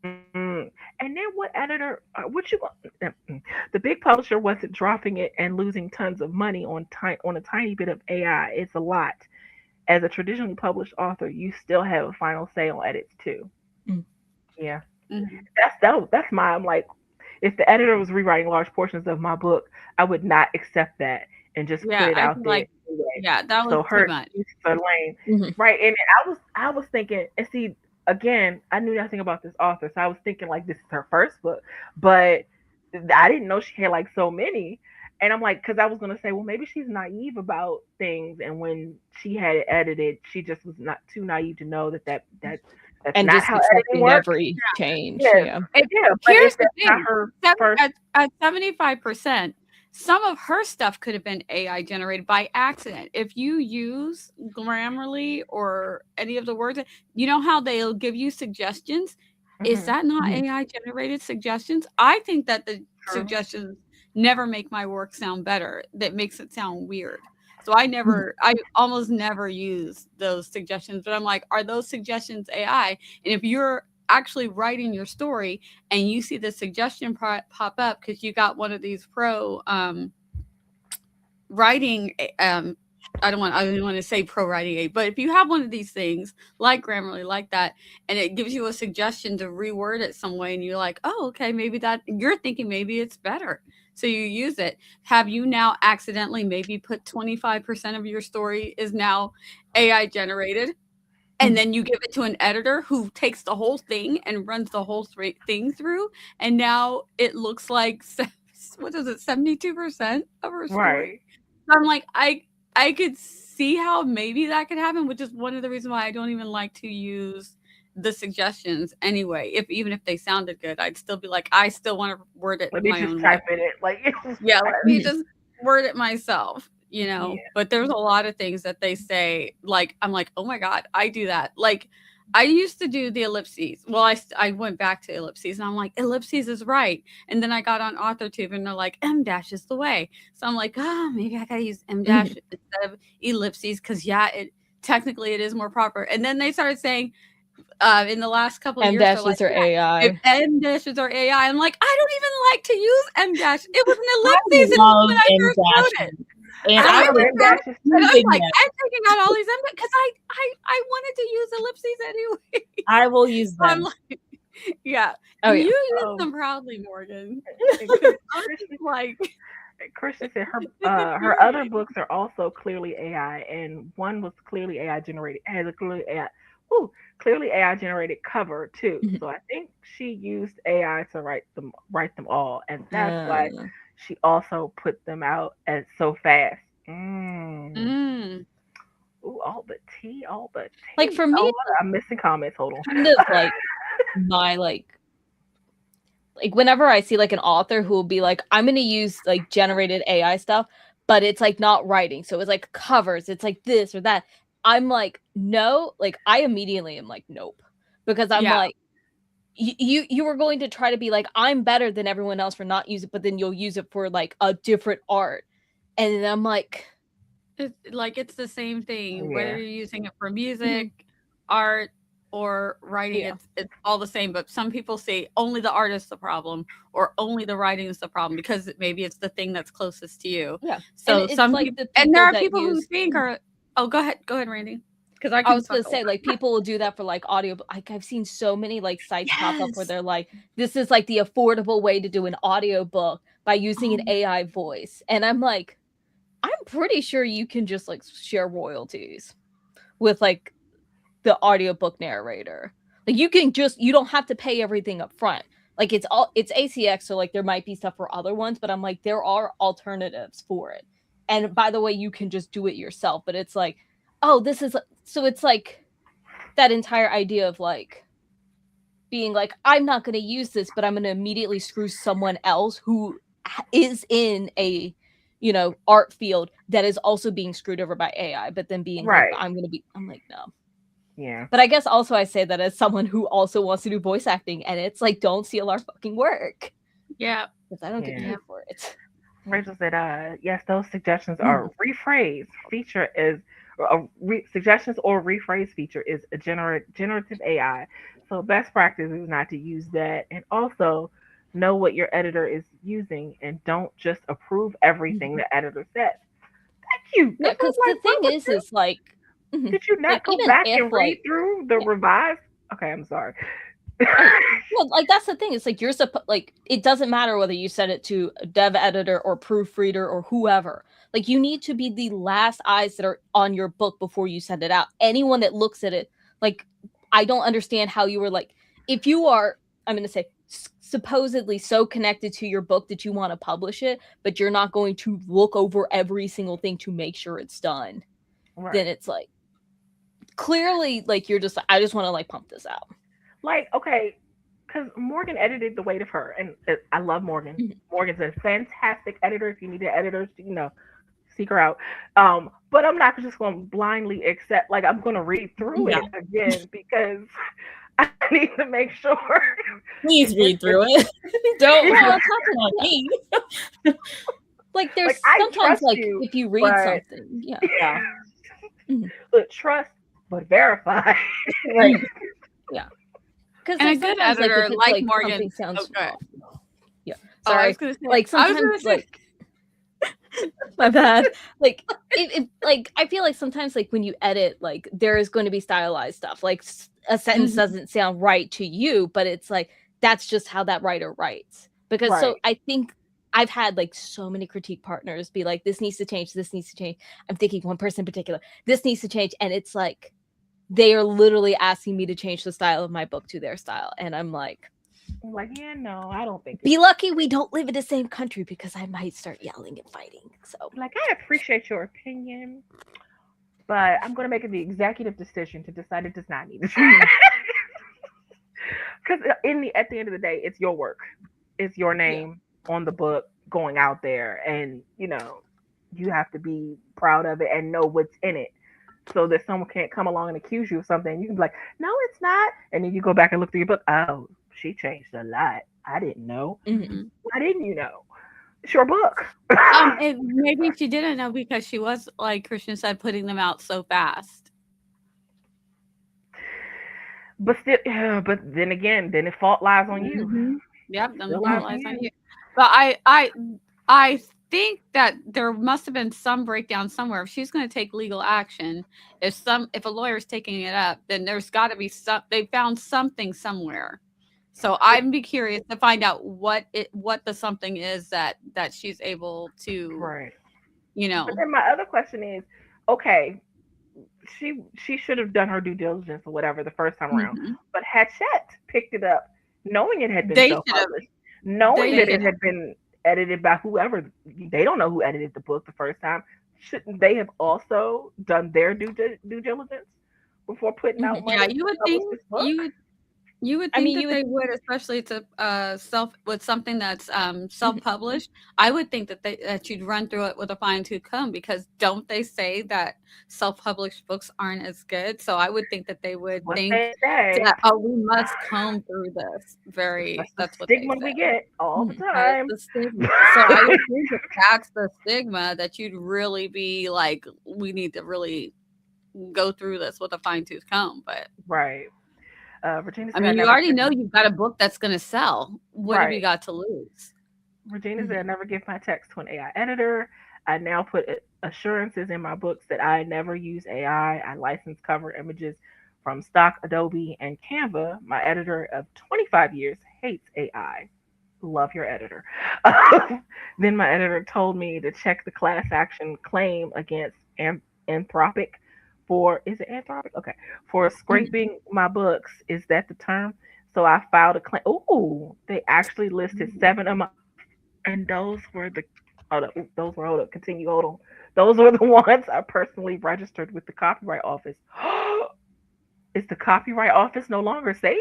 And then what editor? What you? The big publisher wasn't dropping it and losing tons of money on a tiny bit of AI. It's a lot. As a traditionally published author, you still have a final say on edits too. Mm. Yeah, Mhm. that's my. I'm like, if the editor was rewriting large portions of my book, I would not accept that and just put Yeah, it I out feel there like anyway. that was So too her much. excuses are lame, Mhm. right? And I was thinking, and see, again, I knew nothing about this author, so I was thinking like this is her first book, but I didn't know she had like so many. And I'm like, because I was gonna say, well, maybe she's naive about things, and when she had it edited, she just was not too naive to know that's And not just how editing accepting works. every change. Yeah, Yeah. yeah, but Here's if the that's not thing: her first, at 75%, some of her stuff could have been AI generated by accident. If you use Grammarly or any of the words, you know how they'll give you suggestions. Is mhm, that not Mhm. AI generated suggestions? I think that the true. suggestions never make my work sound better. That makes it sound weird. So I almost never use those suggestions. But I'm like, are those suggestions AI? And if you're actually writing your story and you see the suggestion pop up because you got one of these pro writing I don't want to say pro writing aid, but if you have one of these things like Grammarly, like that, and it gives you a suggestion to reword it some way, and you're like, oh, okay, maybe that you're thinking maybe it's better. So you use it. Have you now accidentally maybe put 25% of your story is now AI generated? And then you give it to an editor who takes the whole thing and runs the whole thing through, and now it looks like what is it, 72% of her story? Right. So I'm like, I could see how maybe that could happen, which is one of the reasons why I don't even like to use the suggestions anyway. Even if they sounded good, I'd still be like, I still want to word it Let me my just own way. type in it. Like, Yeah, let me just word it myself, yeah. But there's a lot of things that they say, like, I'm like, oh my God, I do that. Like, I used to do the ellipses. Well, I went back to ellipses and I'm like, ellipses is right. And then I got on AuthorTube and they're like, M dash is the way. So I'm like, maybe I gotta use M dash instead of ellipses because it technically it is more proper. And then they started saying, in the last couple of M years, they're dashes like, are AI. if M dashes are AI, I'm like, I don't even like to use M dash. It was an I ellipses love when I M first wrote it. dashes. And I I was M dashes. and I was using like, them. I'm taking out all these M because I wanted to use ellipses anyway. I will use I'm them. like, yeah, Oh, yeah. you use Oh. them proudly, Morgan. And Like, Christian said her other books are also clearly AI, and one was clearly AI generated. Has a clearly AI. clearly AI generated cover too. Mhm. So I think she used AI to write them all, and that's why she also put them out as so fast. Mm. Mm. Ooh, all the tea, all the Like tea. for me, Oh, I'm missing comments. Hold on. kind of like my like whenever I see like an author who will be like, I'm gonna use like generated AI stuff, but it's like not writing. So it's like covers, it's like this or that. I'm like, no, like I immediately am like, nope. Because I'm Yeah. like, you were going to try to be like, I'm better than everyone else for not use it, but then you'll use it for like a different art. And then I'm like, It's the same thing, whether Yeah. you're using it for music, art, or writing. Yeah. It's all the same. But some people say only the art is the problem, or only the writing is the problem because maybe it's the thing that's closest to you. yeah. So And it's some like people, the and there are that people who use think are. Oh, go ahead, Randy. Because I was gonna say, like, people will do that for like audio. Like, I've seen so many like sites pop up where Yes. they're like, "This is like the affordable way to do an audio book by using an AI voice," and I'm like, I'm pretty sure you can just like share royalties with like the audiobook narrator. Like, you don't have to pay everything up front. Like, it's ACX, so like there might be stuff for other ones, but I'm like, there are alternatives for it. And by the way, you can just do it yourself. But it's like, oh, this is so it's like that entire idea of like being like, I'm not going to use this, but I'm going to immediately screw someone else who is in a, art field that is also being screwed over by AI, but then being Right. like, I'm like, no. Yeah. But I guess also I say that as someone who also wants to do voice acting, and it's like, don't steal our fucking work. Yeah. Because I don't get Yeah. paid for it. Rachel said, yes, those suggestions are rephrase feature is suggestions or rephrase feature is a generative AI. So best practice is not to use that, and also know what your editor is using and don't just approve everything the editor says. Thank you. Yeah, That's what, because the like, what thing was is like, did you not like, go even back if and read like, through the revised? Okay, I'm sorry. well, like that's the thing. It's like you're like it doesn't matter whether you send it to a dev editor or proofreader or whoever. Like you need to be the last eyes that are on your book before you send it out. Anyone that looks at it, like I don't understand how you were like, if you are, I'm going to say supposedly so connected to your book that you want to publish it, but you're not going to look over every single thing to make sure it's done. Right. Then it's like clearly like you're just I just want to like pump this out. Like, okay, because Morgan edited The Weight of Her, and I love Morgan. Morgan's a fantastic editor. If you need an editor, seek her out. But I'm not just going to blindly accept, like, I'm going to read through it again because I need to make sure. Please read through it. Don't on me. Like, there's like, sometimes, like, you, if you read something, yeah. But trust, but verify. Right. Yeah. Because and a good editor like Morgan sounds okay. Yeah. Sorry. I was gonna say, like sometimes like my bad. Like it like I feel like sometimes like when you edit, like there is going to be stylized stuff. Like a sentence doesn't sound right to you, but it's like that's just how that writer writes. Because so I think I've had like so many critique partners be like, this needs to change, this needs to change. I'm thinking one person in particular, this needs to change, and it's like they are literally asking me to change the style of my book to their style. And I'm like, yeah, no, I don't think. Be lucky we don't live in the same country because I might start yelling and fighting. So, like, I appreciate your opinion, but I'm going to make it the executive decision to decide it does not need to change. Because at the end of the day, it's your work. It's your name on the book going out there. And, you have to be proud of it and know what's in it. So that someone can't come along and accuse you of something. You can be like, no, it's not. And then you go back and look through your book. Oh, she changed a lot. I didn't know. Why didn't you know? It's your book. And maybe she didn't know because she was, like Christian said, putting them out so fast. But still, but then again, then the fault lies on you. Yep, then the fault lies on you. But I think that there must have been some breakdown somewhere. If she's going to take legal action, if a lawyer's taking it up, then there's got to be they found something somewhere. So I'd be curious to find out what the something is that she's able to, But then my other question is, okay, she should have done her due diligence or whatever the first time around. Mhm. But had Chat picked it up, knowing it had been They should have. self-published, knowing They that it should had been edited by whoever, they don't know who edited the book the first time. Shouldn't they have also done their due diligence before putting out money Yeah, to you would publish think this book? you would I think mean, that you they would, especially to with something that's self-published. I would think that you'd run through it with a fine-tooth comb, because don't they say that self-published books aren't as good? So I would think that they would What think they say. that, oh, we must comb through this. That's what they Stigma we say. get all the That is time. the stigma. So I would think that that's the stigma, that you'd really be like, we need to really go through this with a fine-tooth comb. But Right. Regina I said, mean, you never already give know you've got a book that's going to sell. What have you Right. got to lose? Regina said, I never give my text to an AI editor. I now put assurances in my books that I never use AI. I license cover images from stock Adobe and Canva. My editor of 25 years hates AI. Love your editor. Then my editor told me to check the class action claim against Anthropic for, is it Anthropic? Okay. For scraping my books. Is that the term? So I filed a claim. Ooh, they actually listed 7 of my, and those were the, hold up, continue, hold on. Those were the ones I personally registered with the Copyright Office. Is the Copyright Office no longer safe?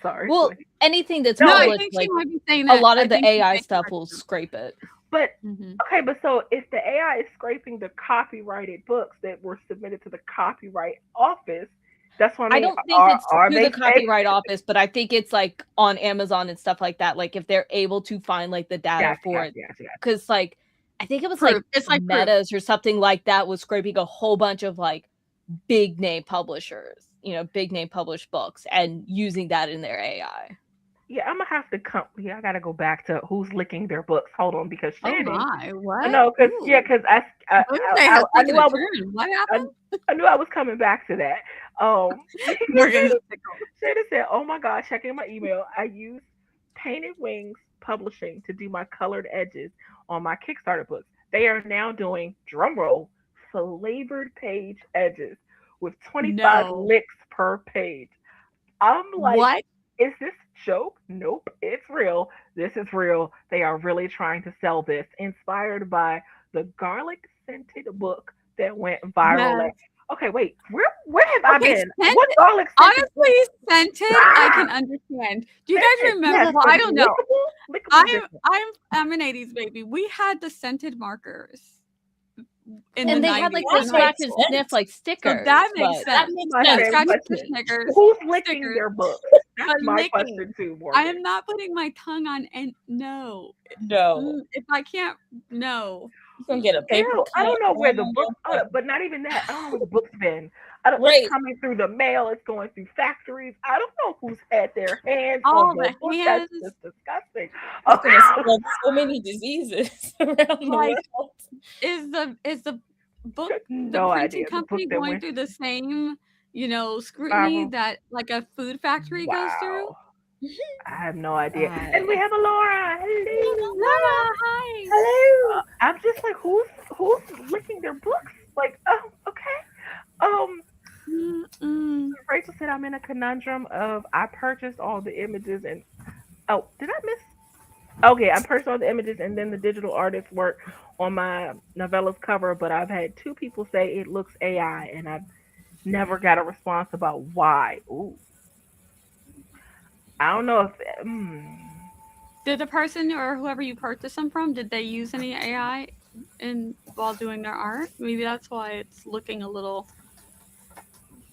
Sorry. Well, anything that's No, I published, think like she might be saying a that. lot I of the think she's AI saying stuff that. will scrape it. But Mhm. okay, but so if the AI is scraping the copyrighted books that were submitted to the Copyright Office, that's what I I mean. don't think it's Are through they the Copyright Office, but I think it's like on Amazon and stuff like that. Like if they're able to find like the data for it, because like I think it was Proof. like It's like proof. Metas or something like that was scraping a whole bunch of like big name publishers, big name published books and using that in their AI. Yeah, I'm gonna have to come. Yeah, I gotta go back to who's licking their books. Hold on, because Oh Shannon. my, what? No, because Ooh. because Wednesday has I taken knew a I was turn. What happened? I knew I was coming back to that. Morgan's Shannon said, "Oh my God, checking my email. I used Painted Wings Publishing to do my colored edges on my Kickstarter books. They are now doing drumroll flavored page edges with 25 No. licks per page. I'm like, What? is this a joke? Nope, it's real. This is real. They are really trying to sell this, inspired by the garlic scented book that went viral. Yes. Okay, wait, where have I Okay, been? scented- What garlic scented? Honestly, scented, I can understand. Do you guys remember? Yes, Well, but I don't know. lickable different. I'm an 80s baby. We had the scented markers in And the they 90s. had like That the makes scratch and sense. sniff like stickers. So that makes but- That sense. makes My Yeah, sense. favorite scratch question. Snickers. Who's licking stickers. their books? That's But my licking. question too, Morgan. I am not putting my tongue on, and no. No, If I can't, no. you're gonna get a paper. Ew, I don't know where the cut book, on your but not even that. I don't know where the book's been. I don't. Right. It's coming through the mail. It's going through factories. I don't know who's had their hands All on the the book. hands. That's just disgusting. It's gonna spread so many diseases around the Like, world. Is the book, the No printing idea. The company book that going went through the same, scrutiny viral. that like a food factory goes through? Wow. I have no idea. God. And we have a Laura. Hello. Laura, hi. Hello. I'm just like, who's licking their books? Like, oh, okay. Rachel said I'm in a conundrum of I purchased all the images and did I miss? Okay, I purchased all the images and then the digital artist work on my novella's cover, but I've had 2 people say it looks AI and I've never got a response about why. Ooh. I don't know if Did the person or whoever you purchased them from, did they use any AI while doing their art? Maybe that's why it's looking a little.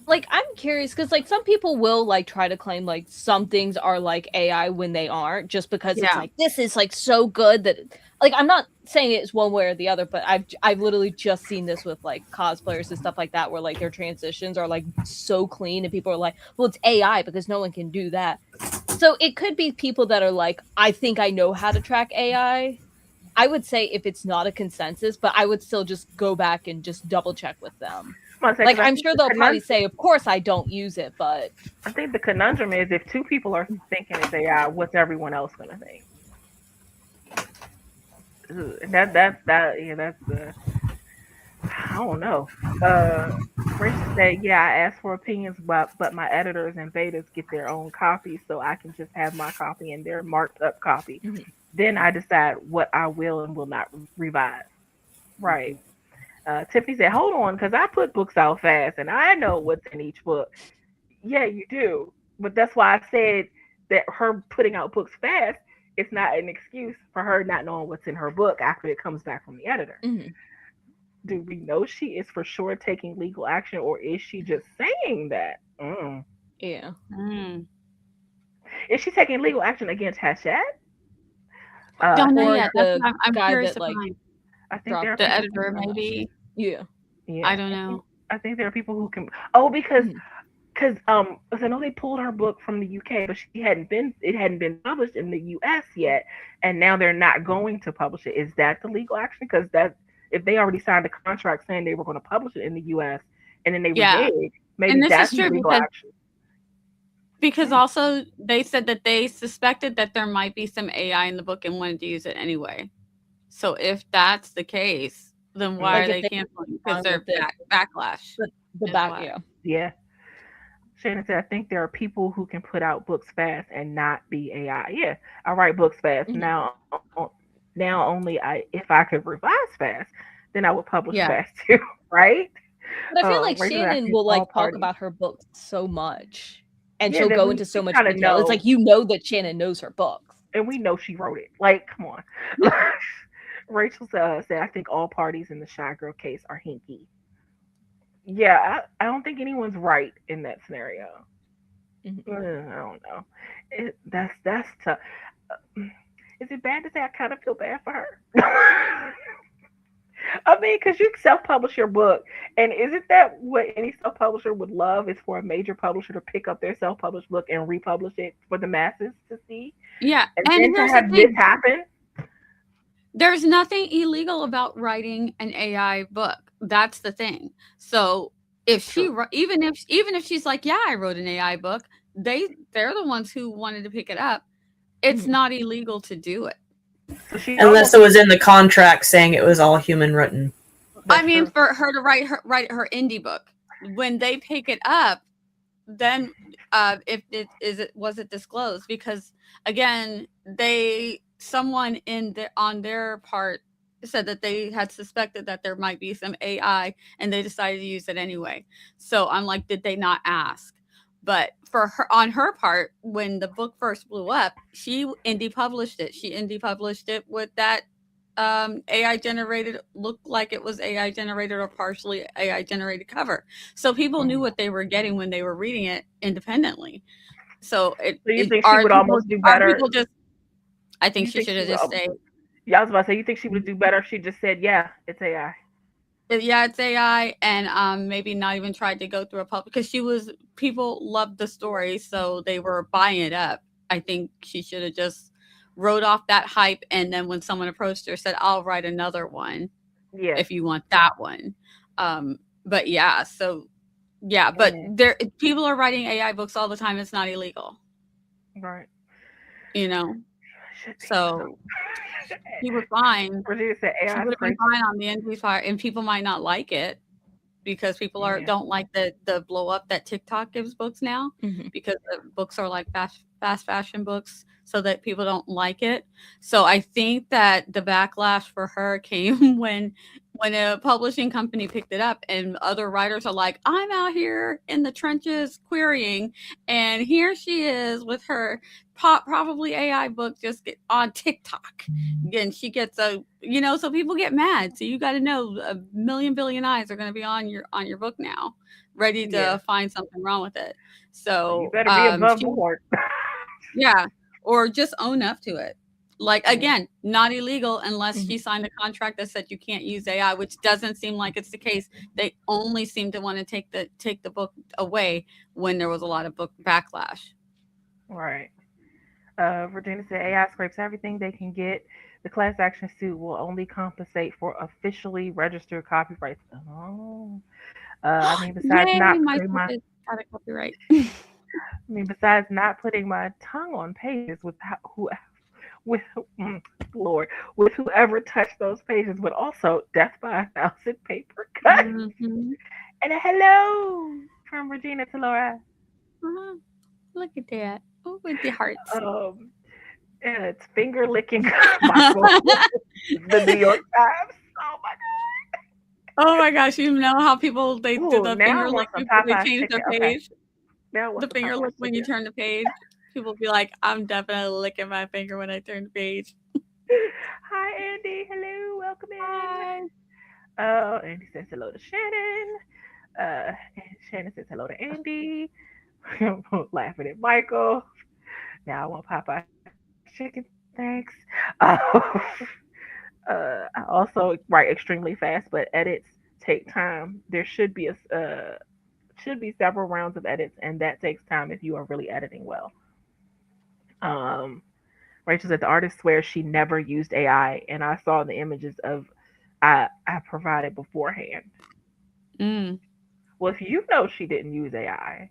Like I'm curious because like some people will like try to claim like some things are like AI when they aren't, just because it's Yeah. like this is like so good that like I'm not saying it's one way or the other, but I've literally just seen this with like cosplayers and stuff like that where like their transitions are like so clean and people are like, well, it's AI because no one can do that. So it could be people that are like, I think I know how to track AI. I would say if it's not a consensus, but I would still just go back and just double check with them. Like I'm sure they'll probably say, of course I don't use it, but I think the conundrum is if 2 people are thinking it's AI, what's everyone else gonna think? That's the don't know. Rachel said, "Yeah, I asked for opinions, but my editors and betas get their own copy, so I can just have my copy and their marked up copy. Mhm. Then I decide what I will and will not revise." Right. Tiffany said, "Hold on, because I put books out fast, and I know what's in each book." Yeah, you do, but that's why I said that her putting out books fast is not an excuse for her not knowing what's in her book after it comes back from the editor. Mhm. Do we know she is for sure taking legal action, or is she just saying that? Yeah. Mm. Is she taking legal action against Hachette? Don't know Or yet. That's the what I'm guy curious that to like find. I think there are dropped The people. editor, maybe. Yeah. Yeah, I don't know. I think there are people who can. Oh, because Mhm. I know they pulled her book from the UK, but it hadn't been published in the US yet, and now they're not going to publish it. Is that the legal action? Because that if they already signed a contract saying they were going to publish it in the US and then they Yeah. reneged, maybe And this is that's the true legal action. because also they said that they suspected that there might be some AI in the book and wanted to use it anyway. So if that's the case, then why Like are if they they canceling? wrong Because they're with it. backlash. The is back, why. yeah. Yeah. Shannon said, "I think there are people who can put out books fast and not be AI." Yeah, I write books fast Mhm. now. Only if I could revise fast, then I would publish Yeah. fast too, right? But I feel like Rachel said, "I Shannon think will all like talk parties." about her books so much, and Yeah, she'll then go we into so much kind of detail. It's know, like you know that Shannon knows her books. and we know she wrote it. Like, come on. Rachel said, "I think all parties in the Shy Girl case are hinky." Yeah, I don't think anyone's right in that scenario. Mhm. I don't know. That's tough. Is it bad to say I kind of feel bad for her? I mean, because you self-publish your book, and isn't that what any self-publisher would love? Is for a major publisher to pick up their self-published book and republish it for the masses to see, Yeah. and And then to here's the have this thing. happen. There's nothing illegal about writing an AI book. That's the thing. So if she even if she's like, yeah, I wrote an AI book, they're the ones who wanted to pick it up. It's Mhm. not illegal to do it. So she's Unless it was in the contract saying it was all human written. I mean, for her to write her indie book, when they pick it up, then if it was it disclosed? Because again, someone on their part said that they had suspected that there might be some AI, and they decided to use it anyway. So I'm like, did they not ask? But for her, on her part, when the book first blew up, she indie published it. She indie published it with that AI generated, looked like it was AI generated or partially AI generated cover. So people knew what they were getting when they were reading it independently. So you think she would almost do are better? people just? I think she should have just said, Yeah, I was about to say, you think she would do better if she just said, "Yeah, it's AI." yeah, it's AI, and maybe not even tried to go through a public, because people loved the story, so they were buying it up. I think she should have just wrote off that hype, and then when someone approached her, said, "I'll write another one Yeah. if you want that one." But yeah, so yeah, but people are writing AI books all the time. It's not illegal, Right. So she was fine. Virginia said She AI would have been scrapes. fine on the indie fire, and people might not like it because people don't like the blow up that TikTok gives books now, because the books are like fast fashion books, so that people don't like it. So I think that the backlash for her came when a publishing company picked it up, and other writers are like, I'm out here in the trenches querying, and here she is with her probably AI book just get on TikTok, and she gets so people get mad. So you got to know, a million billion eyes are going to be on your book now, ready to find something wrong with it. So you better be above board. Yeah, or just own up to it. Like, again, not illegal unless she signed a contract that said you can't use AI, which doesn't seem like it's the case. They only seem to want to take the book away when there was a lot of book backlash. Right. Virginia said AI scrapes everything they can get. The class action suit will only compensate for officially registered copyrights. Oh. I mean, besides Yay, not my putting my book got a copyright. besides not putting my tongue on pages with Lord, with whoever touched those pages, but also death by 1,000 paper cuts. Mhm. And a hello from Regina to Laura. Look at that. Oh, with the hearts. And it's finger licking Michael, the New York Times. Oh my Oh my gosh, you know how people they do Ooh, the now I finger lick want some before they Popeye's change their chicken. Okay. page? Now I want The some finger Popeye's lick when you chicken. turn the page. People be like, I'm definitely licking my finger when I turn the page. Hi, Andy. Hello. Welcome in. Hi. Andy says hello to Shannon. And Shannon says hello to Andy. Laughing at Michael. Now I want Popeye's chicken. Thanks. I also write extremely fast, but edits take time. There should be several rounds of edits, and that takes time if you are really editing well. Um, Rachel said the artist swears she never used AI, and I saw the images of I provided beforehand. Mm. Well, if you know she didn't use AI,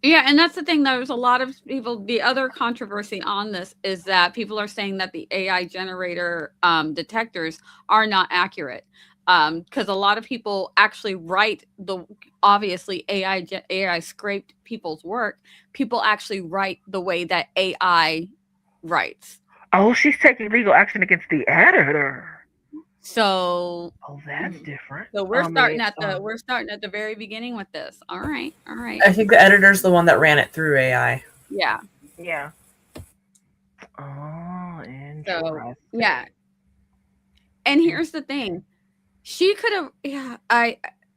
Yeah, and that's the thing. There's a lot of people. The other controversy on this is that people are saying that the AI generator detectors are not accurate because a lot of people actually write the obviously AI scraped people's work. People actually write the way that AI writes. oh, she's taking legal action against the editor. So Oh, that's different. so we're starting at the very beginning with this. All right. I think the editor's the one that ran it through AI. Yeah. Yeah. Oh, So interesting. yeah. And here's the thing. She could have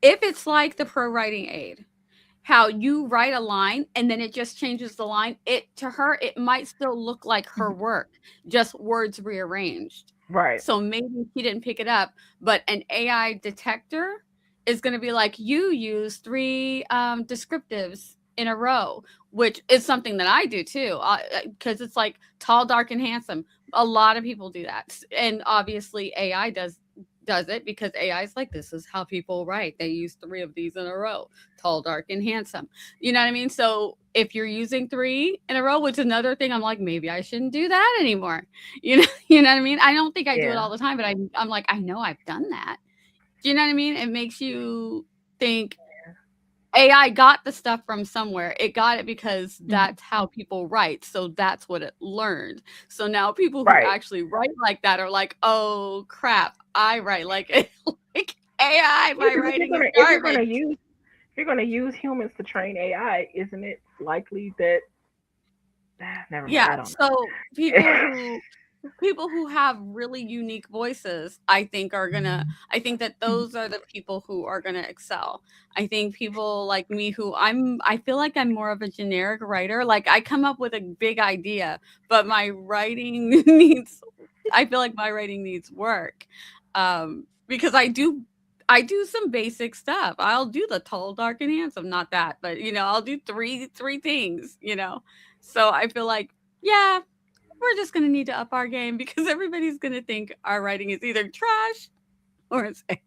if it's like the pro writing aid, how you write a line and then it just changes the line, to her it might still look like her work, just words rearranged. Right. So maybe she didn't pick it up, but an AI detector is going to be like, you use 3 descriptives in a row, which is something that I do too, because it's like tall, dark, and handsome. A lot of people do that, and obviously AI does it because AI is like, this is how people write. They use 3 of these in a row: tall, dark, and handsome. You know what I mean? So if you're using 3 in a row, which is another thing, I'm like, maybe I shouldn't do that anymore. You know what I mean? I don't think I do it all the time, but I'm like, I know I've done that. Do you know what I mean? It makes you think AI got the stuff from somewhere. It got it because that's how people write. So that's what it learned. So now people who actually write like that are like, oh crap, I write like AI. My writing is garbage. If you're going to use humans to train AI, isn't it likely that? Never mind. I don't know. So people who have really unique voices, I think that those are the people who are gonna excel. I think people like me I feel like I'm more of a generic writer. Like I come up with a big idea, but my writing I feel like my writing needs work. Because I do some basic stuff. I'll do the tall, dark, and handsome. Not that, but I'll do three things. So I feel like, yeah, we're just going to need to up our game because everybody's going to think our writing is either trash or it's AI.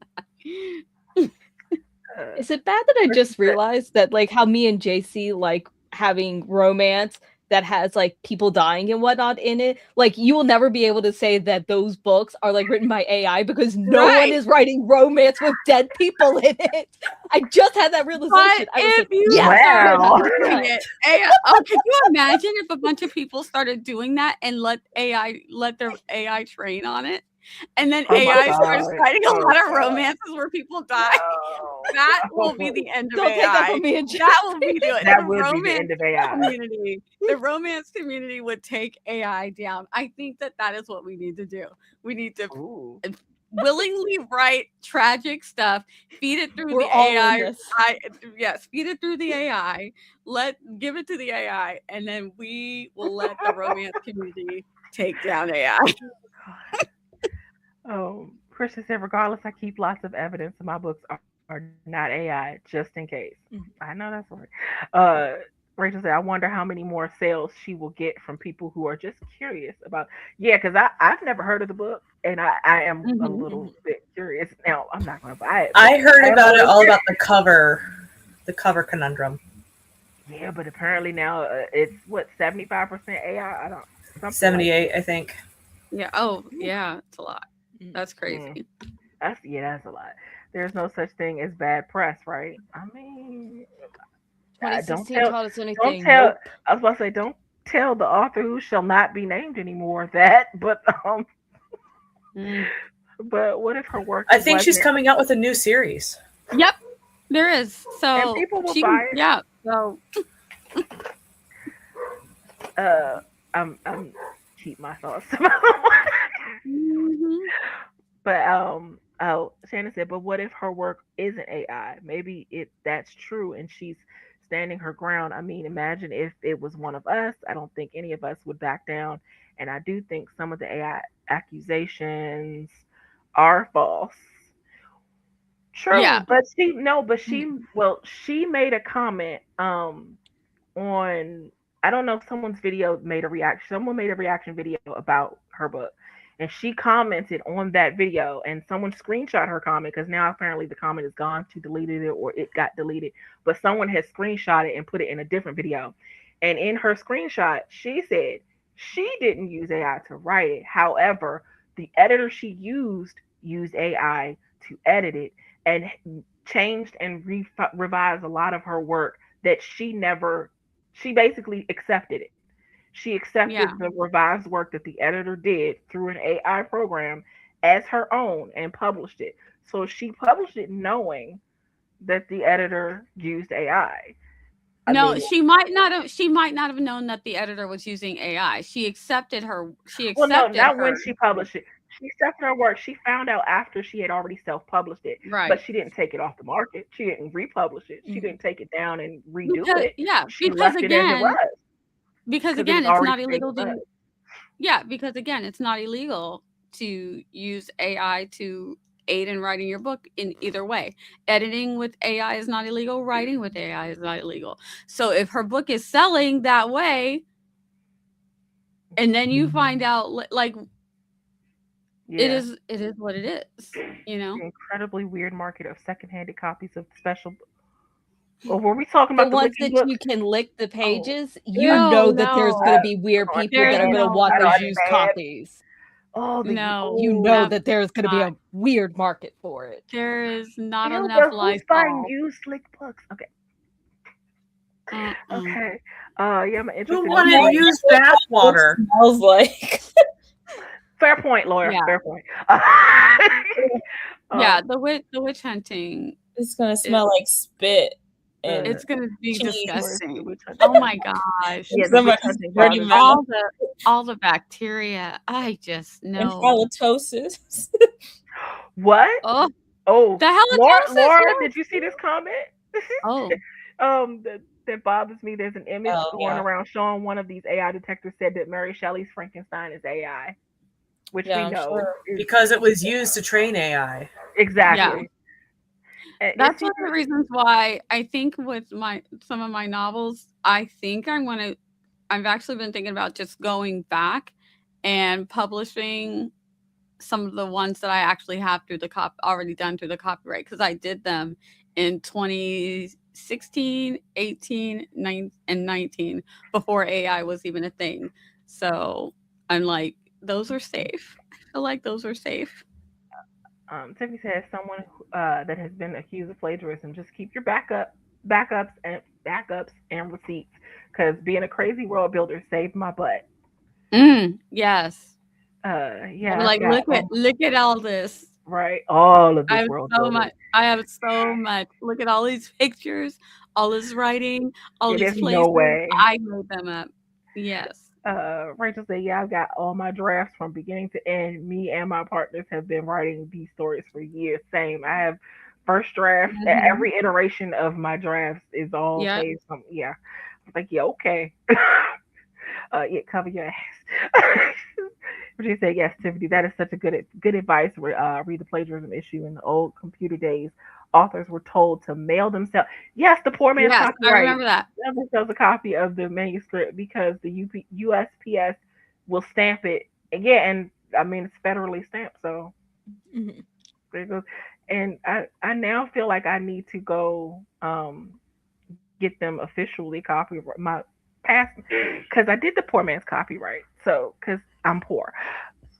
Is it bad that I just realized that, like, how me and JC like having romance that has like people dying and whatnot in it? Like, you will never be able to say that those books are like written by AI because no one is writing romance with dead people in it. I just had that realization. But if you started doing it, could you imagine if a bunch of people started doing that and let their AI train on it? And then AI starts writing a lot of romances where people die. That will be the end of AI. Take that from me and that will be the end of AI. Community. The romance community would take AI down. I think that is what we need to do. We need to willingly write tragic stuff, feed it through the AI. Yes, feed it through the AI. Give it to the AI, and then we will let the romance community take down AI. Christian said, regardless, I keep lots of evidence and my books are not AI, just in case. I know that's right. Rachel said, I wonder how many more sales she will get from people who are just curious about. Yeah, because I've never heard of the book, and I am a little bit curious. Now, I'm not going to buy it. I heard about it all about the cover conundrum. Yeah, but apparently now it's 75% AI. Something 78, I think. Yeah. Oh, yeah. It's a lot. That's crazy. That's a lot. There's no such thing as bad press, right? I mean, don't 2016 tell, taught us don't anything. tell. Nope. I was about to say, don't tell the author who shall not be named anymore that. But what if her work? I think she's wasn't- coming out with a new series. Yep. There is. and So people will she, buy it. yeah. So I'm keep my thoughts. mhm. But Shannon said, but what if her work isn't AI? Maybe that's true and she's standing her ground. I mean, imagine if it was one of us. I don't think any of us would back down. And I do think some of the AI accusations are false. True, Yeah. but she made a comment on, I don't know if someone made a reaction video about her book, and she commented on that video, and someone screenshot her comment because now apparently the comment is gone. She deleted it or it got deleted, but someone has screenshot it and put it in a different video. And in her screenshot, she said she didn't use AI to write it. However, the editor she used AI to edit it and changed and revised a lot of her work that she basically accepted it. She accepted the revised work that the editor did through an AI program as her own and published it. So she published it knowing that the editor used AI. No, she might not have. She might not have known that the editor was using AI. She accepted her. Well, no, not when she published it. She accepted her work. She found out after she had already self-published it, Right. but she didn't take it off the market. She didn't republish it. She didn't take it down and redo it. Yeah, She because left it as it was. Because it again, was it's not already illegal fake to. Yeah, because again, it's not illegal to use AI to aid in writing your book in either way. Editing with AI is not illegal. Writing with AI is not illegal. So if her book is selling that way, and then you find out like it is what it is, you know. The incredibly weird market of secondhand copies of special. Or were we talking The about ones the that you can lick the pages? You No, know that there's no. going to be weird people that are going to want those used copies. Oh, No. You know that there's going to be a weird market for it. There is not Ew, enough but life. who's buying used slick books? Okay. Okay. Yeah, I'm interested. Who wanted to use bathwater? Smells like. Fair point, lawyer. Yeah. Fair point. Yeah, the witch hunting. It's gonna smell like spit. And It's gonna be cheese. disgusting. Oh my gosh! Yeah, Somebody's dirty mouth. all the bacteria. I just And know. halitosis. What? Oh, the halitosis. Laura, Yeah. did you see this comment? Oh, that bothers me. There's an image going around showing one of these AI detectives said that Mary Shelley's Frankenstein is AI, which we know because it was used to train AI. Exactly. That's one of the reasons why I think with some of my novels, I think I've actually been thinking about just going back and publishing some of the ones that I actually have through already done through the copyright, because I did them in 2016, 18, 19, and 19 before AI was even a thing. So I'm like, those are safe. I feel like those are safe. Tiffany says someone that has been accused of plagiarism, just keep your backups and receipts, because being a crazy world builder saved my butt. Yes. Yeah. I'm like, look at all this. Right. All of this world building. I have so much. Look at all these pictures, all this writing, all these places. No way. I made them up. Yes. Rachel said, yeah, I've got all my drafts from beginning to end. Me and my partners have been writing these stories for years. Same. I have first draft. Every iteration of my drafts is all based on, I was like, yeah, okay. Cover your ass. She said, yes, Tiffany, that is such a good advice. Read the plagiarism issue. In the old computer days, authors were told to mail themselves. Yes, the poor man's copyright. I remember that. Themselves a copy of the manuscript because the USPS will stamp it. And I mean, it's federally stamped, so there it goes. And I now feel like I need to go get them officially copyright. pass because I did the poor man's copyright. So because I'm poor.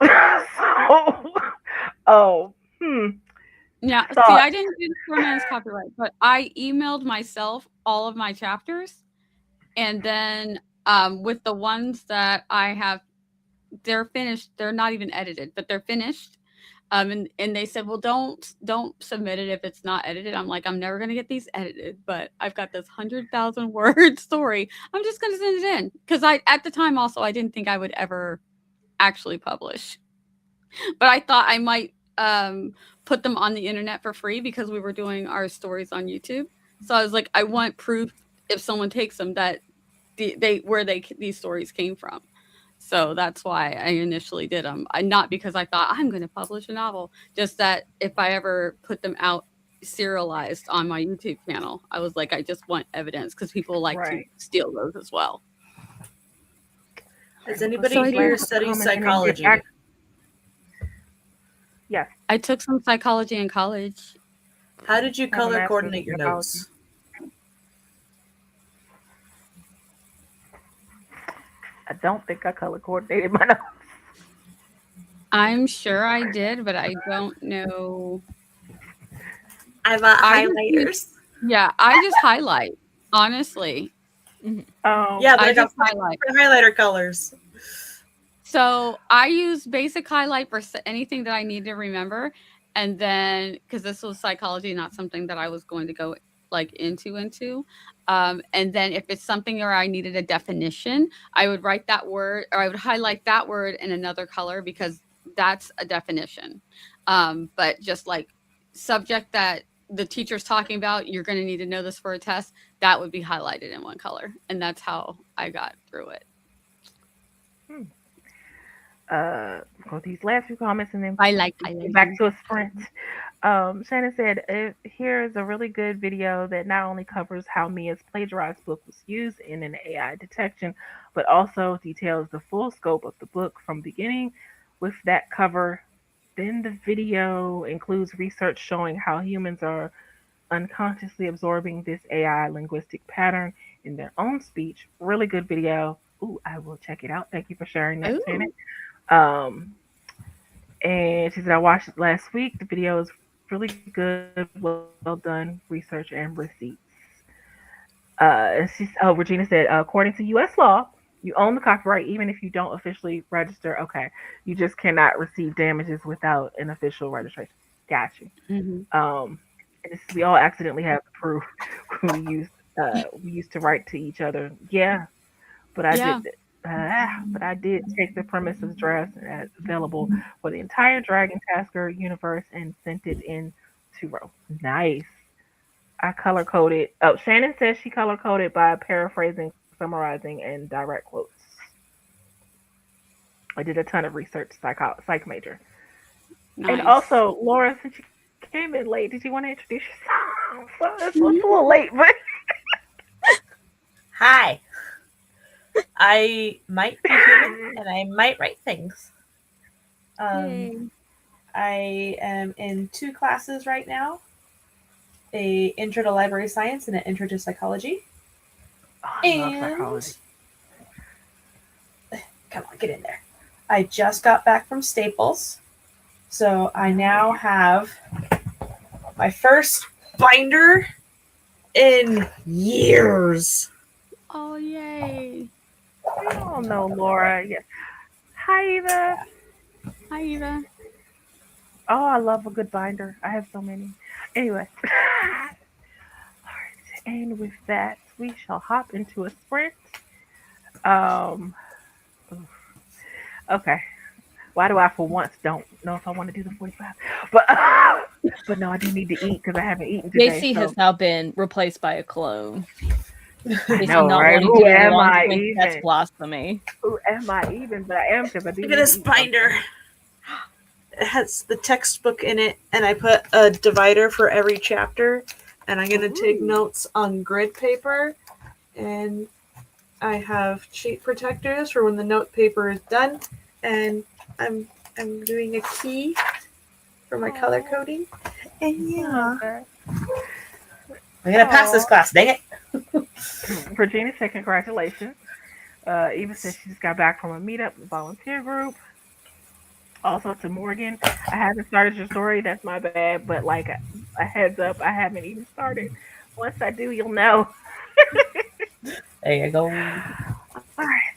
So oh Yeah, see, thought I didn't do the poor man's copyright, but I emailed myself all of my chapters, and then with the ones that I have, they're finished. They're not even edited, but they're finished. And they said, well, don't submit it if it's not edited. I'm like, I'm never gonna get these edited, but I've got this 100,000 word story. I'm just gonna send it in because at the time also I didn't think I would ever actually publish, but I thought I might put them on the internet for free because we were doing our stories on YouTube. So I was like, I want proof if someone takes them that these stories came from. So that's why I initially did them. Not because I thought I'm going to publish a novel, just that if I ever put them out serialized on my YouTube channel, I was like, I just want evidence because people like to steal those as well. Has anybody here studied psychology? Yes. I took some psychology in college. How did you color coordinate your notes? I don't think I color coordinated my notes. I'm sure I did, but I don't know. I bought highlighters. I just highlight, honestly. Yeah, but I got highlighter colors. So I use basic highlight for anything that I need to remember. And then, because this was psychology, not something that I was going to go like into. And then if it's something where I needed a definition, I would write that word, or I would highlight that word in another color because that's a definition. But just like subject that the teacher's talking about, you're going to need to know this for a test, that would be highlighted in one color. And that's how I got through it. Go these last few comments and then back to a sprint. Shannon said, here's a really good video that not only covers how Mia's plagiarized book was used in an AI detection, but also details the full scope of the book from beginning with that cover. Then the video includes research showing how humans are unconsciously absorbing this AI linguistic pattern in their own speech. Really good video. Ooh, I will check it out. Thank you for sharing that, Shannon. And she said, I watched it last week. The video is really good, well done research and receipts. Regina said, according to U.S. law, you own the copyright even if you don't officially register. Okay, you just cannot receive damages without an official registration. Got you. And we all accidentally have the proof. we used to write to each other. Yeah, but I did. But I did take the premise of drafts as available for the entire Dragon Tasker universe and sent it in to Row. Nice. I color coded. Oh, Shannon says she color coded by paraphrasing, summarizing, and direct quotes. I did a ton of research, psych major. Nice. And also, Laura, since you came in late, did you want to introduce yourself? Well, it's a little late, but hi. I might be human and I might write things. I am in 2 classes right now. A intro to library science and an intro to psychology. I love psychology. Come on, get in there. I just got back from Staples. So I now have my first binder in years. Oh, yay. I don't know, Laura. Yes. Hi, Eva. Hi, Eva. Oh, I love a good binder. I have so many. Anyway. All right. And with that, we shall hop into a sprint. Okay. Why do I, for once, don't know if I want to do the 45? But no, I do need to eat because I haven't eaten today. JC has now been replaced by a clone. No, right? Who am I even? That's blasphemy. Who am I even? But I am because I do. Look at this binder. It has the textbook in it, and I put a divider for every chapter. And I'm gonna take notes on grid paper, and I have sheet protectors for when the note paper is done. And I'm doing a key for my color coding. And yeah, I'm gonna pass this class. Dang it. Virginia said congratulations. Eva said she just got back from a meetup volunteer group. Also to Morgan, I haven't started your story. That's my bad. But like a heads up, I haven't even started. Once I do, you'll know. There you go. All right,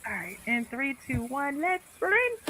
all right. In three, two, one, let's sprint.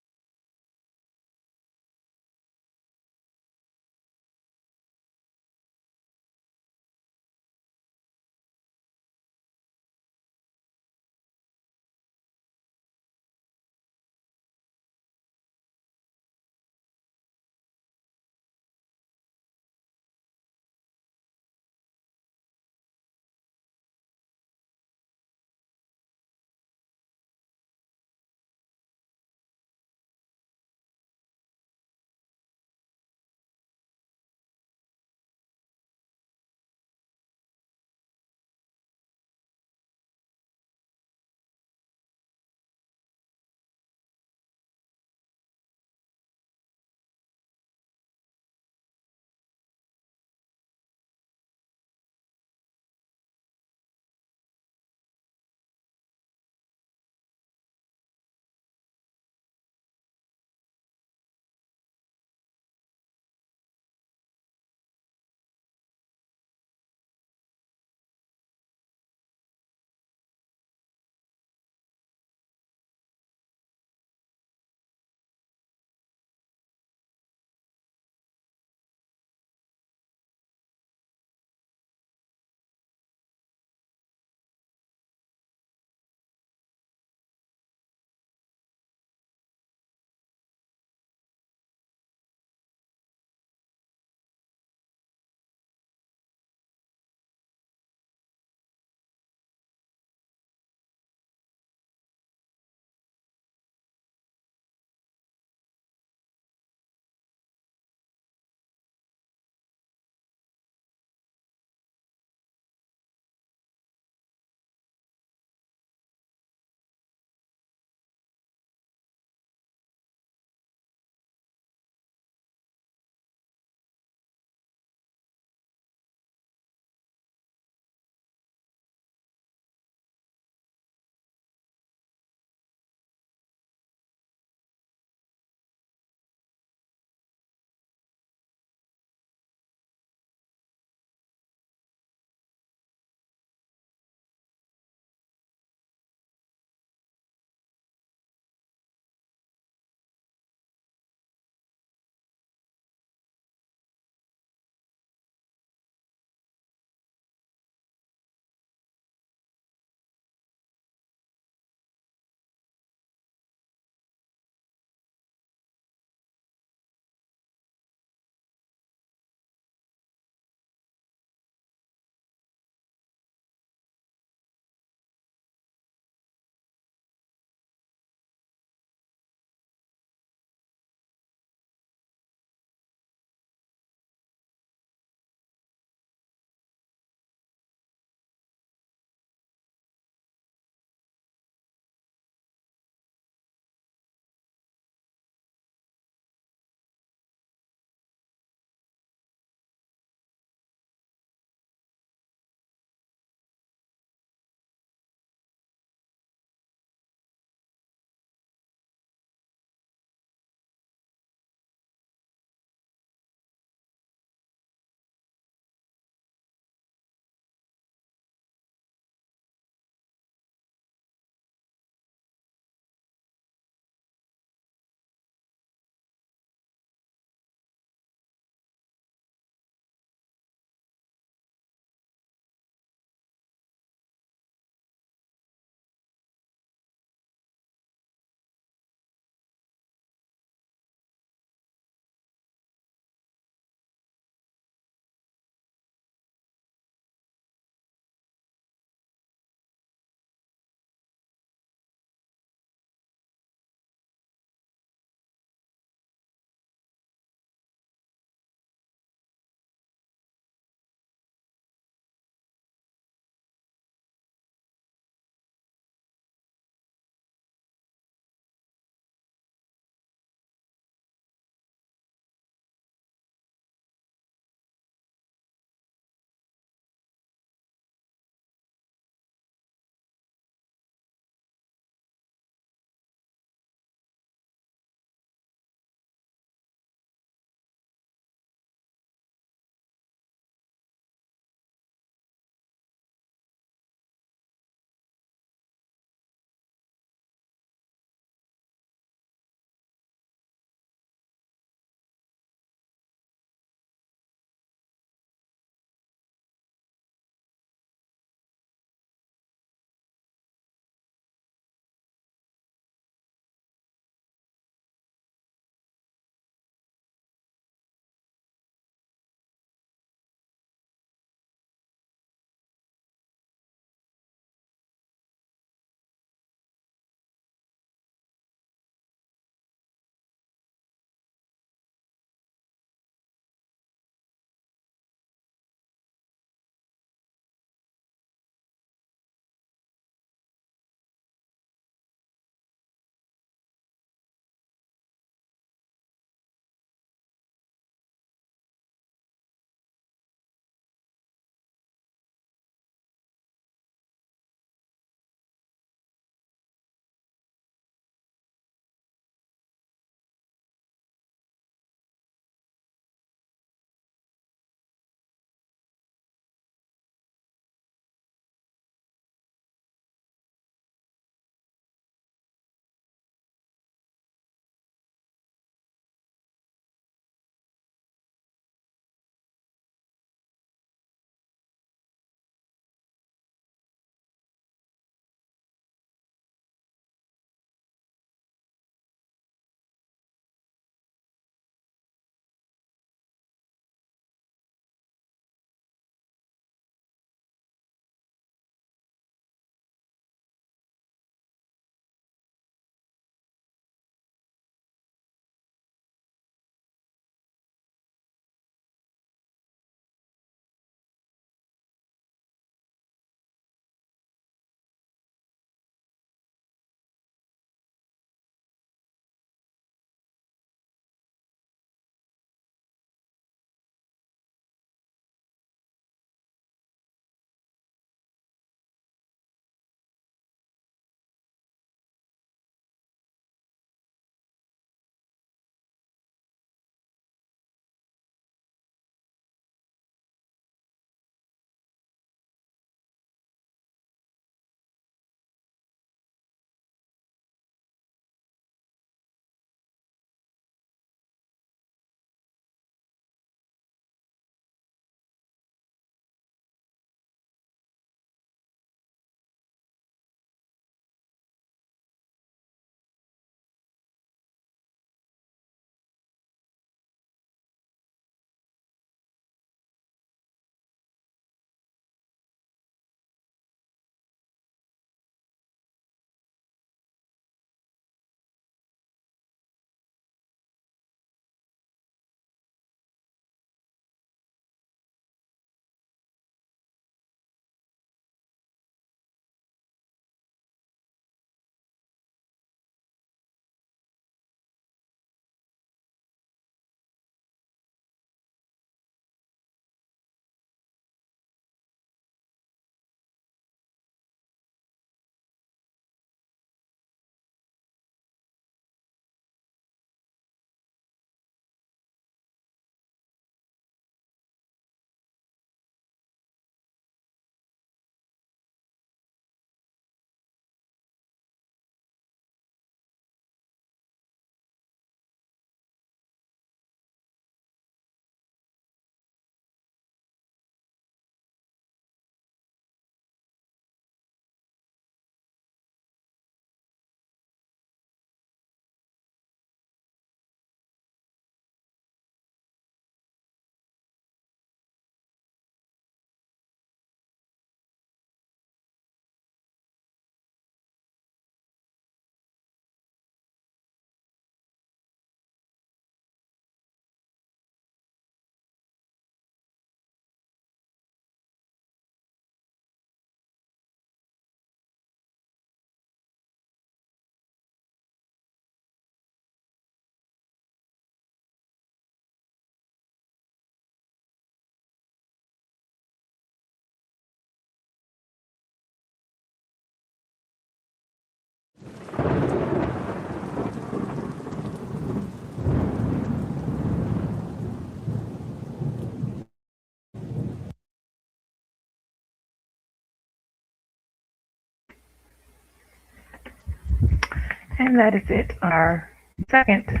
And that is it. Our second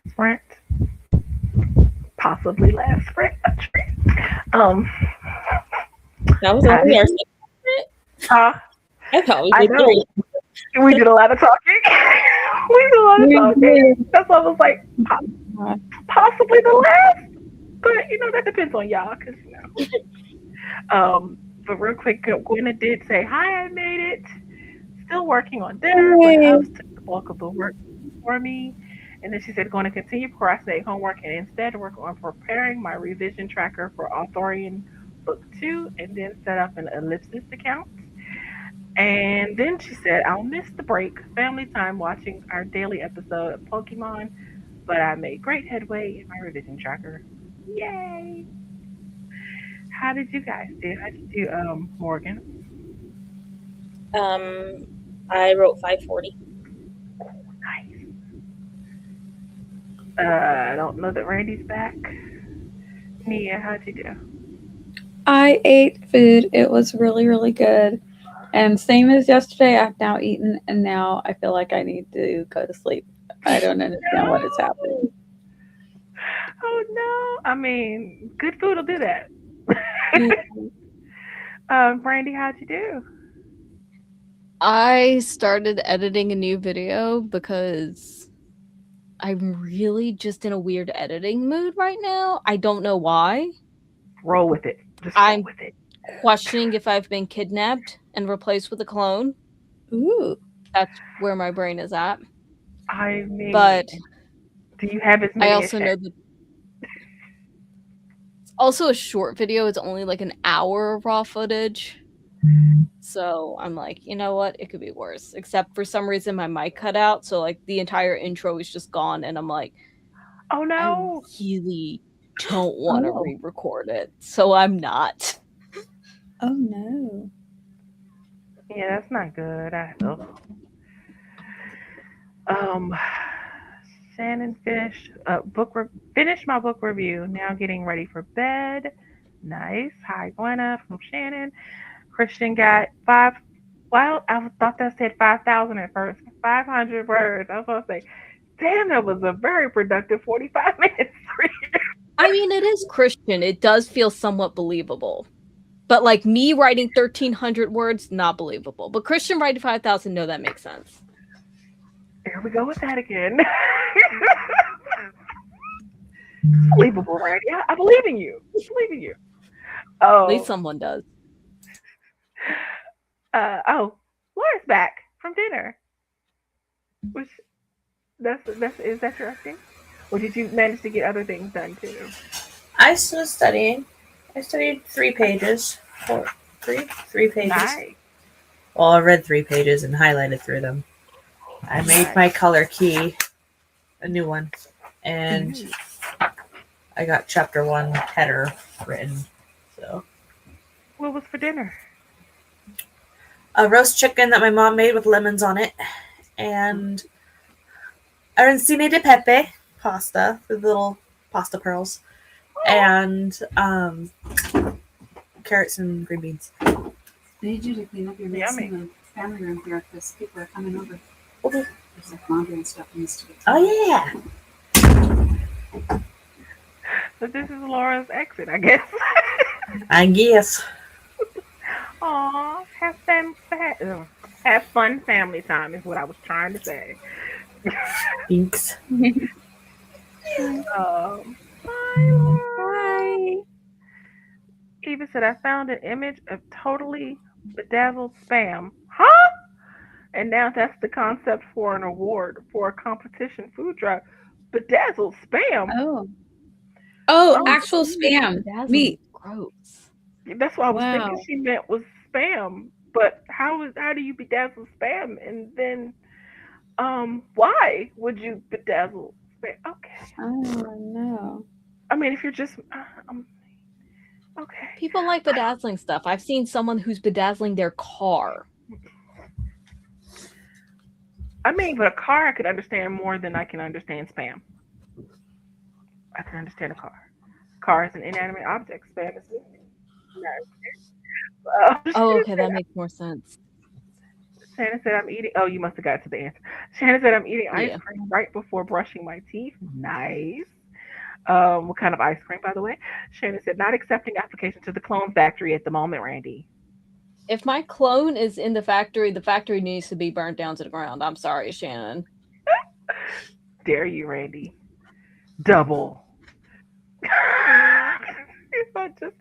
sprint, possibly last sprint. Um, That was only our second. I thought we I did know. three. We did a lot of talking. We did a lot of talking. That's why I was like, possibly the last. But that depends on y'all, cause But real quick, Gwynna did say, "Hi, I made it. Still working on dinner, but Hubs took the bulk of the work for me." And then she said, "Going to continue procrastinating homework and instead work on preparing my revision tracker for Authorian Book 2, and then set up an ellipsis account." And then she said, "I'll miss the break, family time watching our daily episode of Pokemon, but I made great headway in my revision tracker. Yay!" How did you guys do? How did you do, Morgan? I wrote 540. Nice. I don't know that Randy's back. Nia, how'd you do? I ate food. It was really, really good. And same as yesterday, I've now eaten, and now I feel like I need to go to sleep. I don't understand what is happening. Oh no! I mean, good food will do that. Randy, how'd you do? I started editing a new video because I'm really just in a weird editing mood right now. I don't know why. Roll with it. Just roll I'm with it. questioning if I've been kidnapped and replaced with a clone. Ooh. That's where my brain is at. I mean, But do you have as many? I also know that it's also a short video. It's only like an hour of raw footage. So I'm like, you know what? It could be worse. Except for some reason my mic cut out. So like the entire intro is just gone. And I'm like, Oh no! I really don't want to re-record it. So I'm not. Oh no. Yeah, that's not good. Shannon finished finished my book review. Now getting ready for bed. Nice. Hi, Gwynna from Shannon. Christian got five. Well, I thought that said 5,000 at first. 500 words. I was going to say, damn, that was a very productive 45 minutes. I mean, it is Christian. It does feel somewhat believable. But like me writing 1,300 words, not believable. But Christian writing 5,000, no, that makes sense. Here we go with that again. Believable, Randy. I believe in you. I believe in you. Oh, At least someone does. Laura's back from dinner. Which is that your thing? Or did you manage to get other things done too? I was studying. I studied 3 pages. Three pages. Nice. Well, I read 3 pages and highlighted through them. I made my color key, a new one, and I got chapter 1 header written. So, what was for dinner? A roast chicken that my mom made with lemons on it, and arancini di pepe pasta with little pasta pearls, and carrots and green beans. I need you to clean up your mess in the family room here because people are coming over. Okay. There's like laundry and stuff that needs to get Oh yeah. So this is Laura's exit, I guess. I guess. Aw, have fun family time is what I was trying to say. Thanks. Bye, Laura. Eva said, I found an image of totally bedazzled spam. Huh? And now that's the concept for an award for a competition food drive. Bedazzled spam? Oh, actual spam. Meat. Gross. That's what I was thinking she meant was spam. But how do you bedazzle spam? And then why would you bedazzle spam? Okay. Oh no. I mean, if you're just okay. People like bedazzling stuff. I've seen someone who's bedazzling their car. I mean, but a car I could understand more than I can understand spam. I can understand a car. Car is an inanimate object. Spam is moving. Oh, okay, that makes more sense. Shannon said I'm eating. Oh, you must have got to the answer. Shannon said I'm eating ice Yeah. cream right before brushing my teeth. Nice. What kind of ice cream, by the way? Shannon said not accepting application to the clone factory at the moment, Randy. If my clone is in the factory needs to be burnt down to the ground. I'm sorry, Shannon. Dare you, Randy? Double. If I just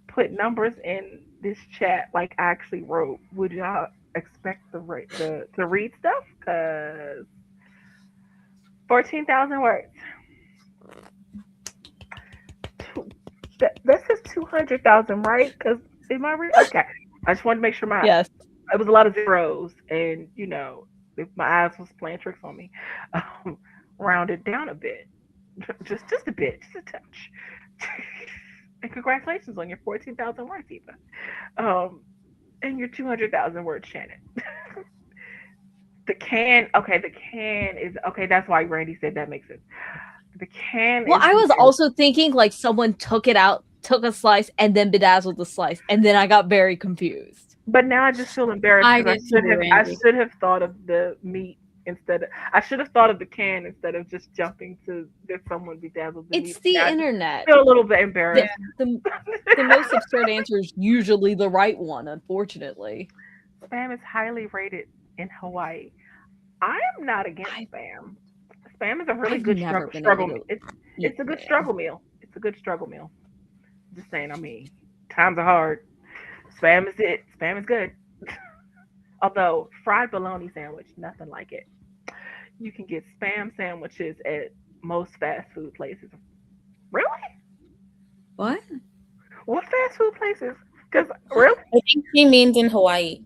put numbers in this chat like I actually wrote, would y'all expect to read stuff? Cause 14,000 words. This is 200,000, right? Because am I read? Okay, I just wanted to make sure Yes. it was a lot of zeros, and if my eyes was playing tricks on me, round it down a bit, just a bit, just a touch. And congratulations on your 14,000 words, Eva. And your 200,000 words, Shannon. The can is okay. That's why Randy said that makes sense. The can. Well, I was also thinking like someone took it out, took a slice, and then bedazzled the slice, and then I got very confused. But now I just feel embarrassed because I should have thought of the meat I should have thought of the can instead of just jumping to that someone bedazzled the meat. It's the internet. I feel a little bit embarrassed. The most absurd answer is usually the right one, unfortunately. Spam is highly rated in Hawaii. I am not against spam. Spam is a really good struggle meal. It's a good struggle meal. It's a good struggle meal. Just saying, I mean, times are hard. Spam is it. Spam is good. Although fried bologna sandwich, nothing like it. You can get spam sandwiches at most fast food places. Really? What? What fast food places? Because really, I think he means in Hawaii.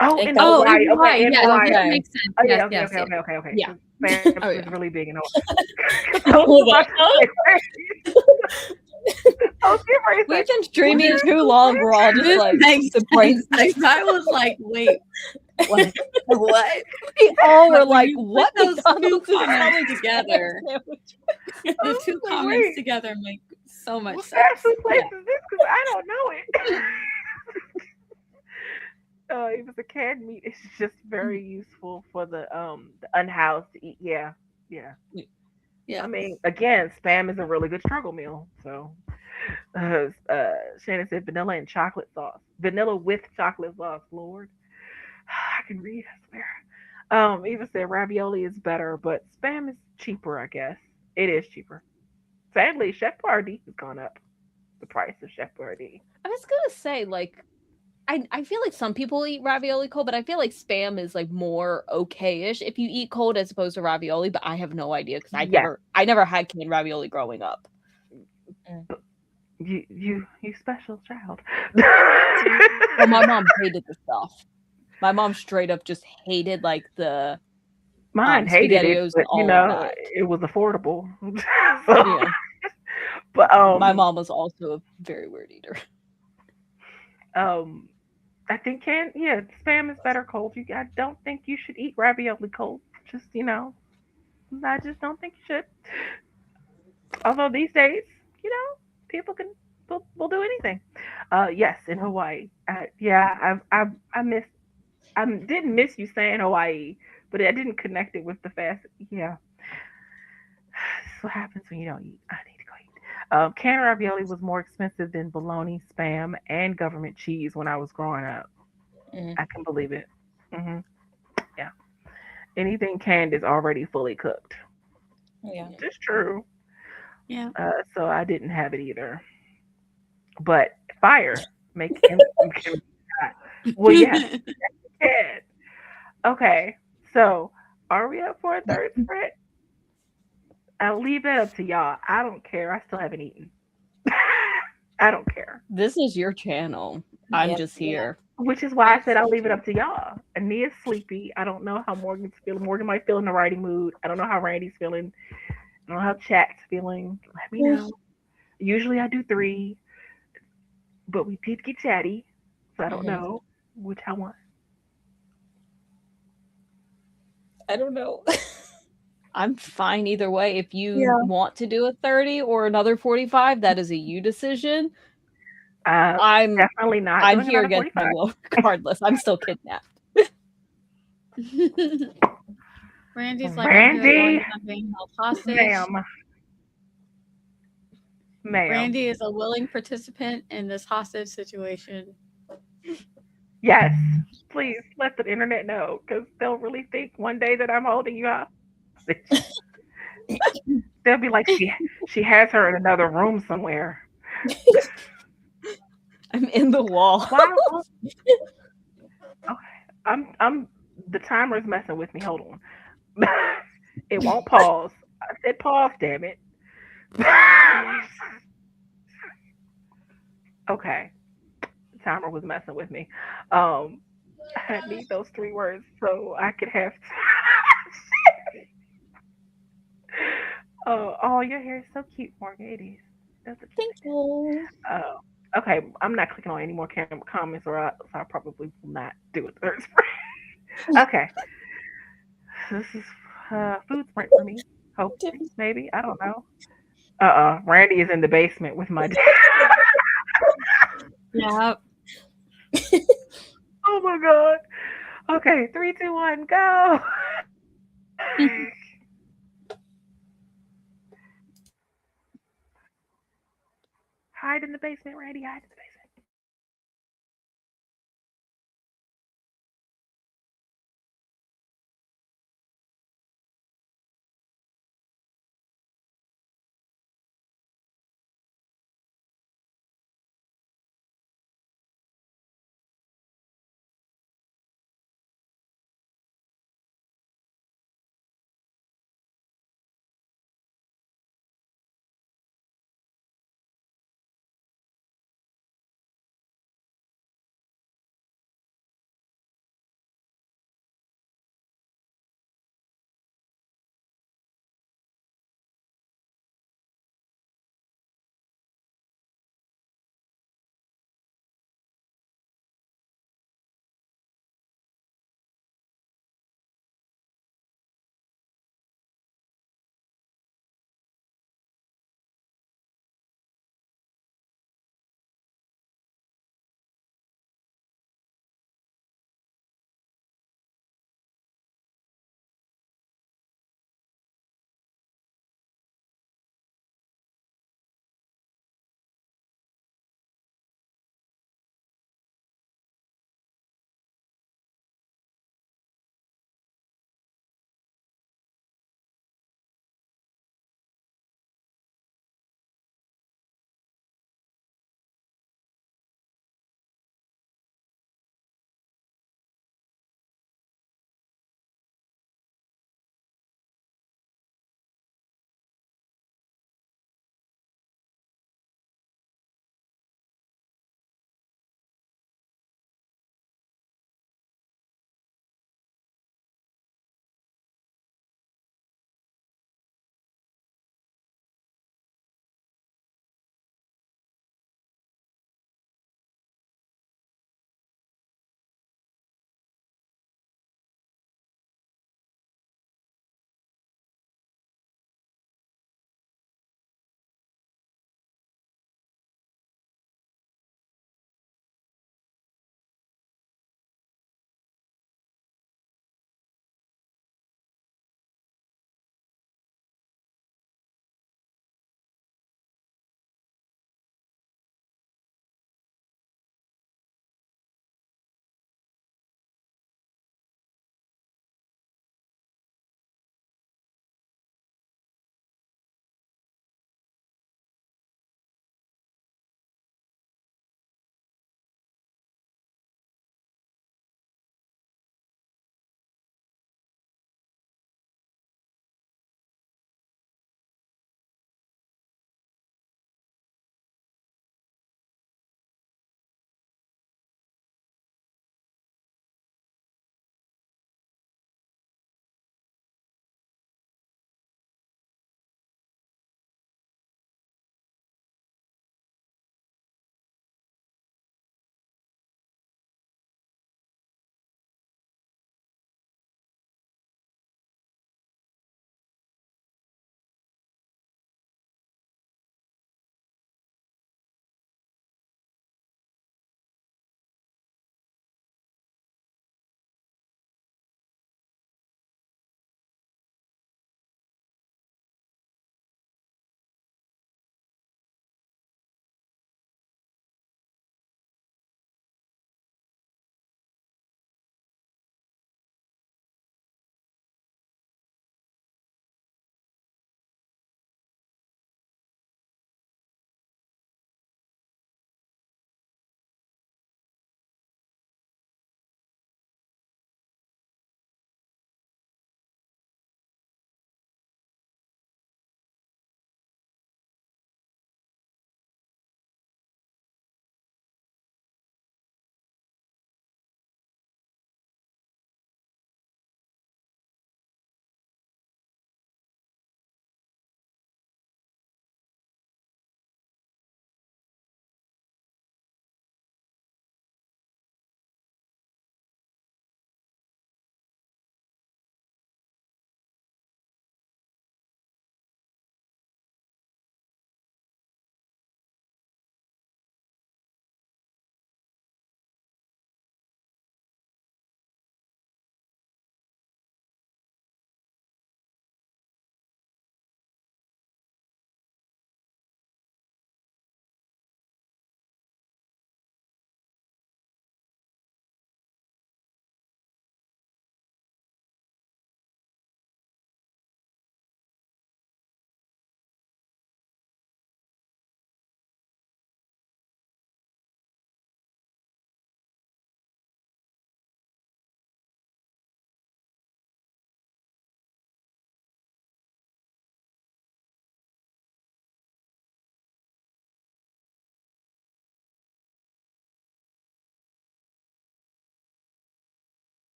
Oh, in Hawaii. Okay, in Hawaii. That makes sense. Oh, yes, yeah, yes, okay. Yeah. Spam is really big in Hawaii. We've been streaming too long. We're all just like the brains. I was like, wait, what? What? We all were like, what? Those two comments together. The two comments together make so much sense. Fast food place is this? Because I don't know it. It was a canned meat. It's just very useful for the unhoused to eat. Yeah. I mean, again, spam is a really good struggle meal. So, Shannon said vanilla and chocolate sauce. Vanilla with chocolate sauce. Lord, I can read. I swear. Eva said ravioli is better, but spam is cheaper. I guess it is cheaper. Sadly, Chef Boyardee has gone up. The price of Chef Boyardee. I was gonna say, like, I feel like some people eat ravioli cold, but I feel like spam is like more okay-ish if you eat cold as opposed to ravioli. But I have no idea because I never had canned ravioli growing up. You special child. Well, my mom hated the stuff. My mom straight up just hated like the mine hated it, but it was affordable. So, yeah. But my mom was also a very weird eater. I think spam is better cold. I don't think you should eat ravioli cold. Just I just don't think you should. Although these days, people will do anything. Yes, in Hawaii. I didn't miss you saying Hawaii, but I didn't connect it with the fast. Yeah, this is what happens when you don't eat. I need to go eat. Canned ravioli was more expensive than bologna, spam, and government cheese when I was growing up. I can believe it. Yeah, anything canned is already fully cooked. Yeah, it's true. Yeah. So I didn't have it either. But fire make him well, yes, can. Okay, so are we up for a third spread? I'll leave that up to y'all. I don't care. I still haven't eaten. I don't care. This is your channel. I'm just here. Which is why I said I'll leave it up to y'all. Nia's sleepy. I don't know how Morgan's feeling. Morgan might feel in the writing mood. I don't know how Randy's feeling. I don't know how Chat's feeling. Let me know. Usually I do 3, but we did get Chatty, so I don't know which I want. I don't know. I'm fine either way. If you want to do a 30 or another 45, that is a you decision. I'm definitely not. I'm here against my will, regardless. I'm still kidnapped. Randy's like, I'm here as long Randy, as I'm being held hostage. ma'am. Randy is a willing participant in this hostage situation. Yes, please let the internet know because they'll really think one day that I'm holding you hostage. They'll be like, she has her in another room somewhere. I'm in the wall. Why? Okay, I'm. The timer's messing with me. Hold on. It won't pause. I said pause. Damn it. Okay, the timer was messing with me. Um, I need those 3 words so I could have. Oh, your hair is so cute, Morgan. It is. That's a cute Thank you. hair. Okay, I'm not clicking on any more comments, so I probably will not do a third sprint. Okay, this is food sprint for me. Hopefully, maybe I don't know. Randy is in the basement with my dad. Yeah. Oh my god. Okay, 3, 2, 1, go. Hide in the basement, Randy. Hide in the basement.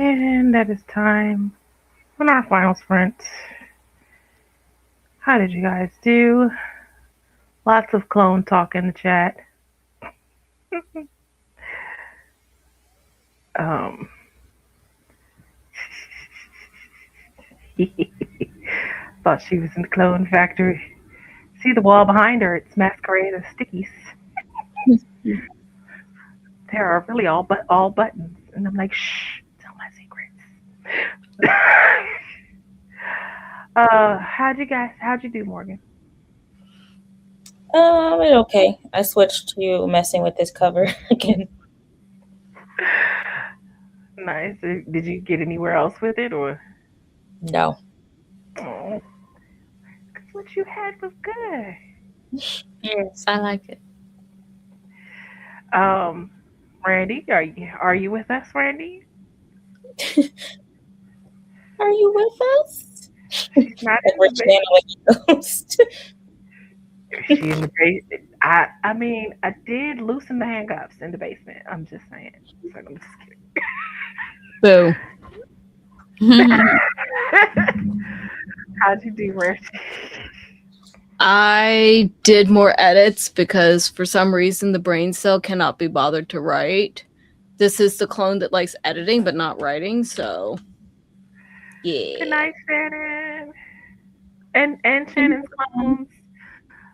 And that is time on our final sprint. How did you guys do? Lots of clone talk in the chat. Thought she was in the clone factory. See the wall behind her? It's masquerade of stickies. There are really all buttons, and I'm like, shh, tell my secrets. How'd you do, Morgan? Okay. I switched to messing with this cover again. Nice. Did you get anywhere else with it, or? No. Oh, 'cause what you had was good. Yes, I like it. Randi, are you with us, Randi? Are you with us? She's not in the basement. She in the basement. I mean, I did loosen the handcuffs in the basement. I'm just saying. So I'm just kidding. Boo. How'd you do, Randi? I did more edits because for some reason the brain cell cannot be bothered to write. This is the clone that likes editing but not writing, so yeah. Good night, Shannon. And Shannon's clones.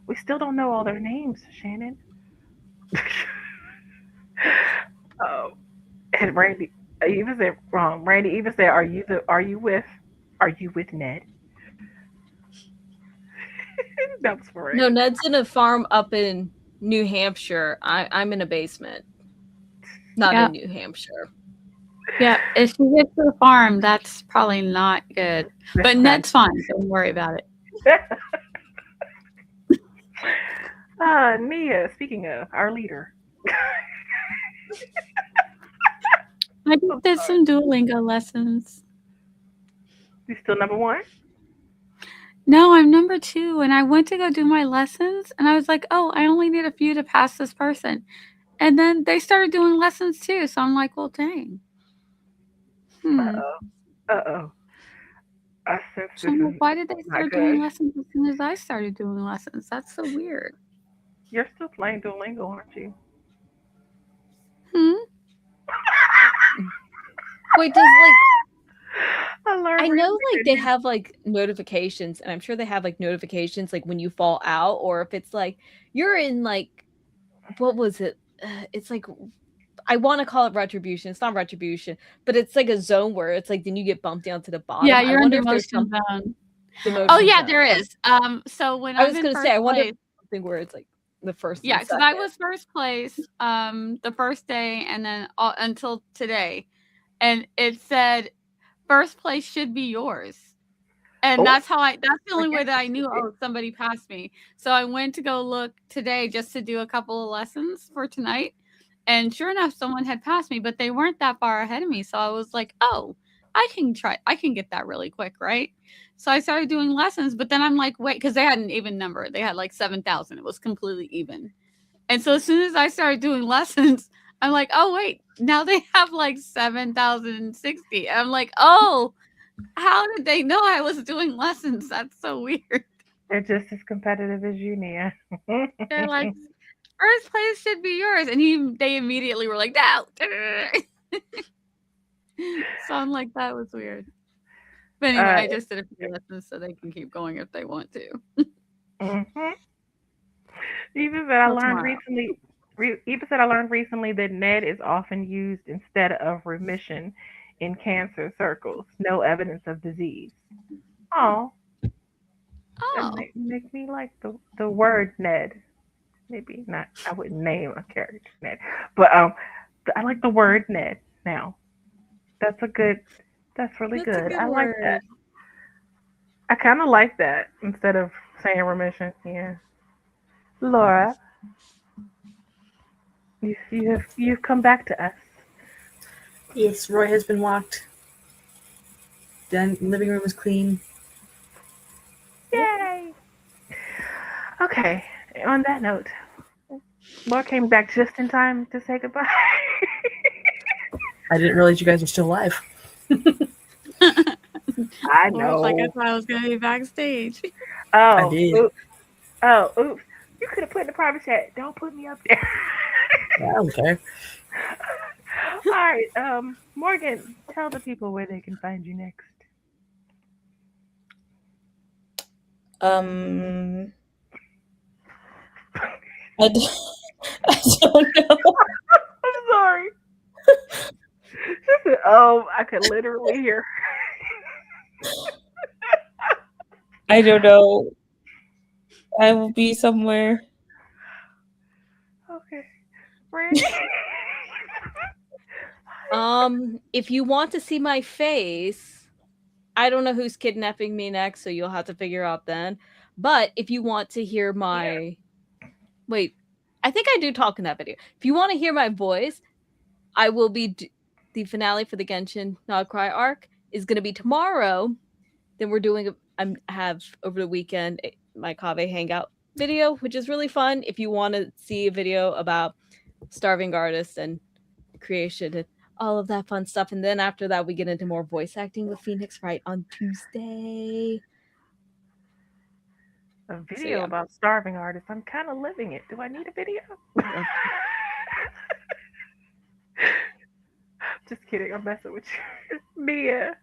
We still don't know all their names, Shannon. And Randi even said wrong. Randi even said, "Are you with Ned?" That was for No, Ned's in a farm up in New Hampshire. I'm in a basement. Not in New Hampshire. Yeah, if she gets to the farm, that's probably not good. But Ned's fine. Don't worry about it. Nia, speaking of our leader. I just did some Duolingo lessons. You still number 1? No, I'm number 2. And I went to go do my lessons, and I was like, oh, I only need a few to pass this person. And then they started doing lessons too. So I'm like, well, dang. Uh-oh. So I'm like, why did they start doing lessons as soon as I started doing lessons? That's so weird. You're still playing Duolingo, aren't you? Wait, does I know like they have like notifications, and I'm sure they have like notifications like when you fall out, or if it's like you're in like what was it? It's like I want to call it retribution. It's not retribution, but it's like a zone where it's like then you get bumped down to the bottom. Yeah, you're in demotion zone. Oh yeah, there is. So when I was going to say, I wonder something where it's like the first. Yeah, because I was first place the first day, and then until today, and it said first place should be yours. And that's the only way that I knew somebody passed me. So I went to go look today just to do a couple of lessons for tonight. And sure enough, someone had passed me, but they weren't that far ahead of me. So I was like, oh, I can get that really quick, right? So I started doing lessons, but then I'm like, wait, because they had an even number. They had like 7,000. It was completely even. And so as soon as I started doing lessons, I'm like, oh, wait, now they have like 7,060. And I'm like, oh, how did they know I was doing lessons? That's so weird. They're just as competitive as you, Nia. They're like, first place should be yours. And they immediately were like, no. So I'm like, that was weird. But anyway, I just did a few lessons so they can keep going if they want to. Even said I learned recently that Ned is often used instead of remission in cancer circles. No evidence of disease. Oh. That make me like the word Ned. Maybe not. I wouldn't name a character Ned, but I like the word Ned now. That's really good. I like that. I kind of like that instead of saying remission. Yeah. Laura, you've come back to us. Yes, Roy has been walked. The living room is clean. Yay! Okay. On that note, Laura came back just in time to say goodbye. I didn't realize you guys were still alive. I didn't realize you guys were still alive. I was like, oh, I Or it's like I know. thought I was gonna be backstage. I Oh, did. oops. Oh, oops. You could have put in the private chat. Don't put me up there. I don't care. All right. Morgan, tell the people where they can find you next. I don't know. I'm sorry. I could literally hear. I don't know. I will be somewhere. Okay. Randy. If you want to see my face, I don't know who's kidnapping me next, so you'll have to figure out then. But if you want to hear my wait, I think I do talk in that video. If you want to hear my voice, I will be the finale for the Genshin Not Cry arc is going to be tomorrow. Then we're doing I have over the weekend my KoFi hangout video, which is really fun. If you want to see a video about starving artists and creation and all of that fun stuff, and then after that we get into more voice acting with Phoenix Wright on Tuesday. A video about starving artists. I'm kind of living it. Do I need a video? Just kidding. I'm messing with you. Mia.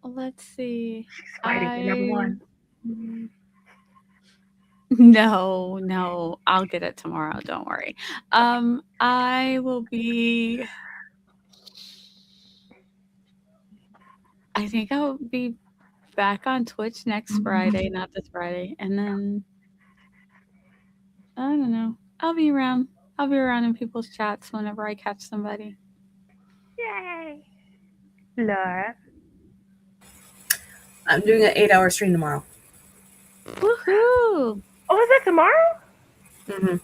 Let's see. She's fighting for number one. No, I'll get it tomorrow. Don't worry. I will be. I think I'll be back on Twitch next Friday, not this Friday, and then I don't know. I'll be around. I'll be around in people's chats whenever I catch somebody. Yay! Laura. I'm doing an 8-hour stream tomorrow. Woohoo! Oh, is that tomorrow? Mm-hmm.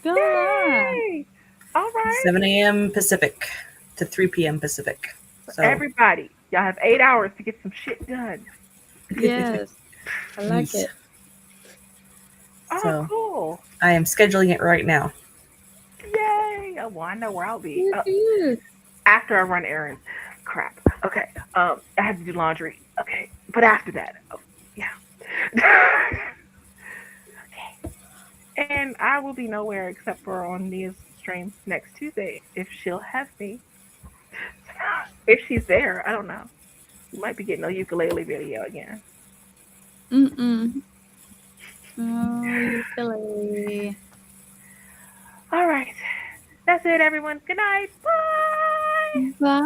Go Yay! All right. 7 a.m. Pacific to 3 p.m. Pacific. So Everybody, y'all have 8 hours to get some shit done. Yes, I like it. Oh, So cool. I am scheduling it right now. Yay! Oh, well, I know where I'll be. After I run errands. Crap. Okay. I have to do laundry. Okay. But after that. Oh, yeah. Okay. And I will be nowhere except for on Nia's stream next Tuesday if she'll have me. If she's there, I don't know. We might be getting a ukulele video again. No ukulele. All right. That's it, everyone. Good night. Bye. Bye.